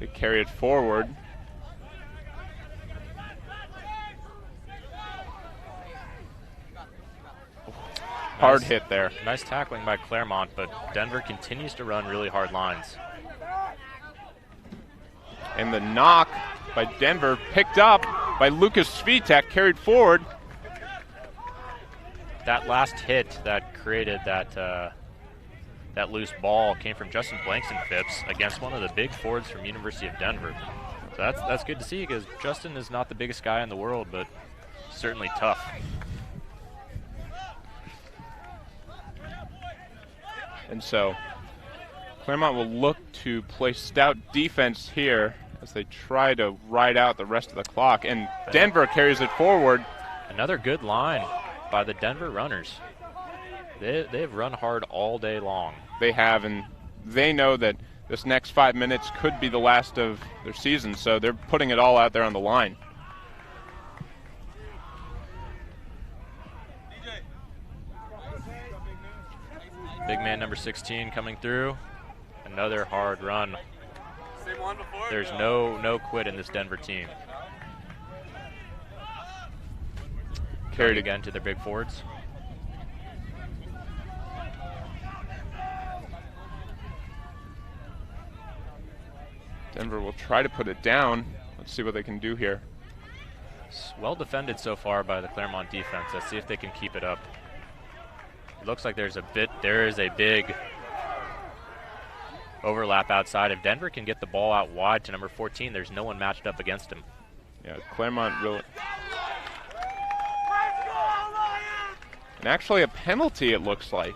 They carry it forward. Hard hit there. Nice tackling by Claremont, but Denver continues to run really hard lines. And the knock by Denver picked up by Lucas Svitek, carried forward. That last hit that created that loose ball came from Justin Phipps against one of the big forwards from University of Denver. So that's good to see, because Justin is not the biggest guy in the world, but certainly tough. And so Claremont will look to play stout defense here as they try to ride out the rest of the clock. And Denver carries it forward. Another good line by the Denver runners. They've run hard all day long. They have, and they know that this next 5 minutes could be the last of their season, so they're putting it all out there on the line. Big man number 16 coming through. A Another hard run. There's no quit in this Denver team. Carried again to their big forwards. Denver will try to put it down. Let's see what they can do here. It's well defended so far by the Claremont defense. Let's see if they can keep it up. It looks like there is a big overlap outside. If Denver can get the ball out wide to number 14, there's no one matched up against him. Yeah, Claremont really. And actually a penalty, it looks like.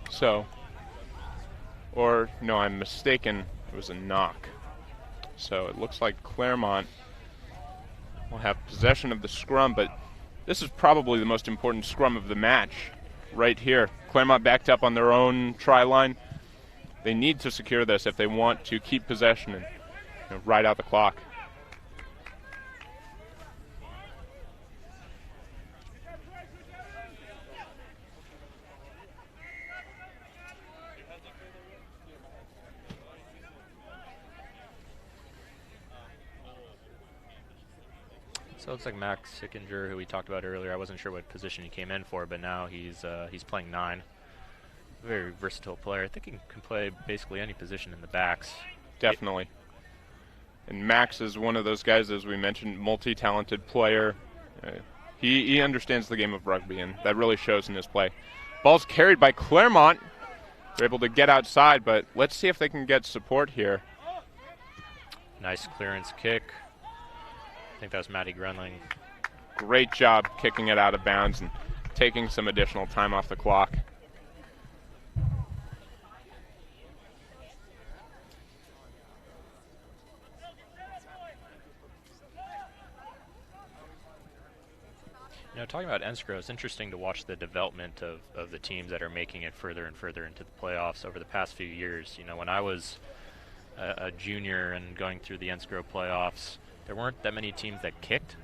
So, or no, I'm mistaken. It was a knock. So it looks like Claremont will have possession of the scrum, but this is probably the most important scrum of the match right here. Claremont backed up on their own try line. They need to secure this if they want to keep possession and ride out the clock. So it looks like Max Sickinger, who we talked about earlier, I wasn't sure what position he came in for, but now he's playing 9. Very versatile player. I think he can play basically any position in the backs. Definitely. And Max is one of those guys, as we mentioned, multi-talented player. He understands the game of rugby, and that really shows in his play. Ball's carried by Claremont. They're able to get outside, but let's see if they can get support here. Nice clearance kick. I think that was Matty Grunling. Great job kicking it out of bounds and taking some additional time off the clock. Talking about NSCRO, it's interesting to watch the development of the teams that are making it further and further into the playoffs over the past few years. When I was a junior and going through the NSCRO playoffs, there weren't that many teams that kicked.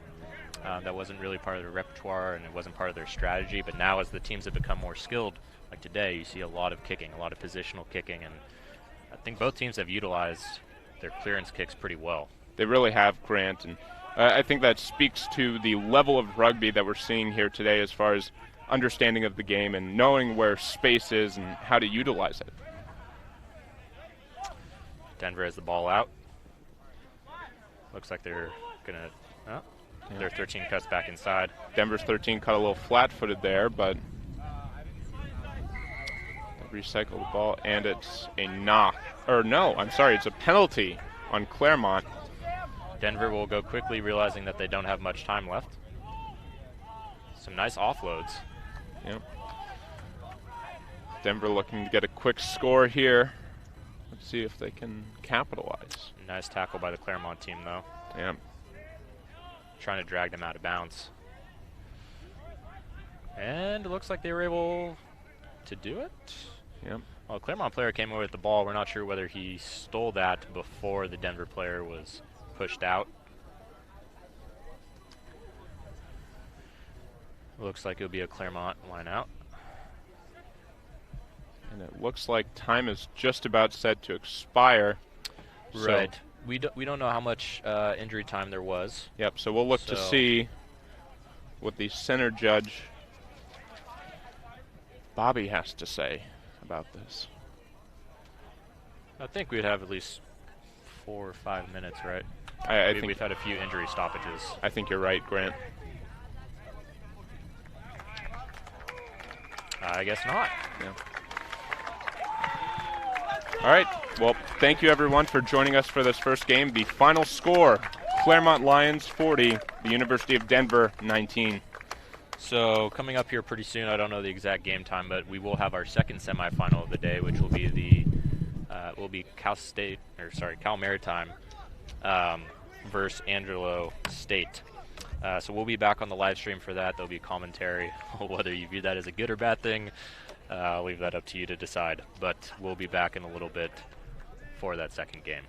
That wasn't really part of their repertoire, and it wasn't part of their strategy. But now, as the teams have become more skilled, like today, you see a lot of kicking, a lot of positional kicking, and I think both teams have utilized their clearance kicks pretty well. They really have, Grant, and I think that speaks to the level of rugby that we're seeing here today as far as understanding of the game and knowing where space is and how to utilize it. Denver has the ball out. Looks like they're going to, their 13 cuts back inside. Denver's 13 cut a little flat-footed there, but they recycle the ball, and it's a knock. Or no, I'm sorry, it's a penalty on Claremont. Denver will go quickly, realizing that they don't have much time left. Some nice offloads. Yep. Denver looking to get a quick score here. Let's see if they can capitalize. Nice tackle by the Claremont team, though. Yep. Trying to drag them out of bounds. And it looks like they were able to do it. Yep. Well, the Claremont player came away with the ball. We're not sure whether he stole that before the Denver player was pushed out. Looks like it'll be a Claremont line out. And it looks like time is just about set to expire. Right. So we don't know how much injury time there was. Yep, so we'll look to see what the center judge, Bobby, has to say about this. I think we'd have at least 4 or 5 minutes, right? I think we've had a few injury stoppages. I think you're right, Grant. I guess not. Yeah. All right. Well, thank you, everyone, for joining us for this first game. The final score, Claremont Lions 40, the University of Denver 19. So coming up here pretty soon, I don't know the exact game time, but we will have our second semifinal of the day, which will be Cal Maritime versus Angelo State. So we'll be back on the live stream for that. There'll be commentary. Whether you view that as a good or bad thing, I'll leave that up to you to decide. But we'll be back in a little bit for that second game.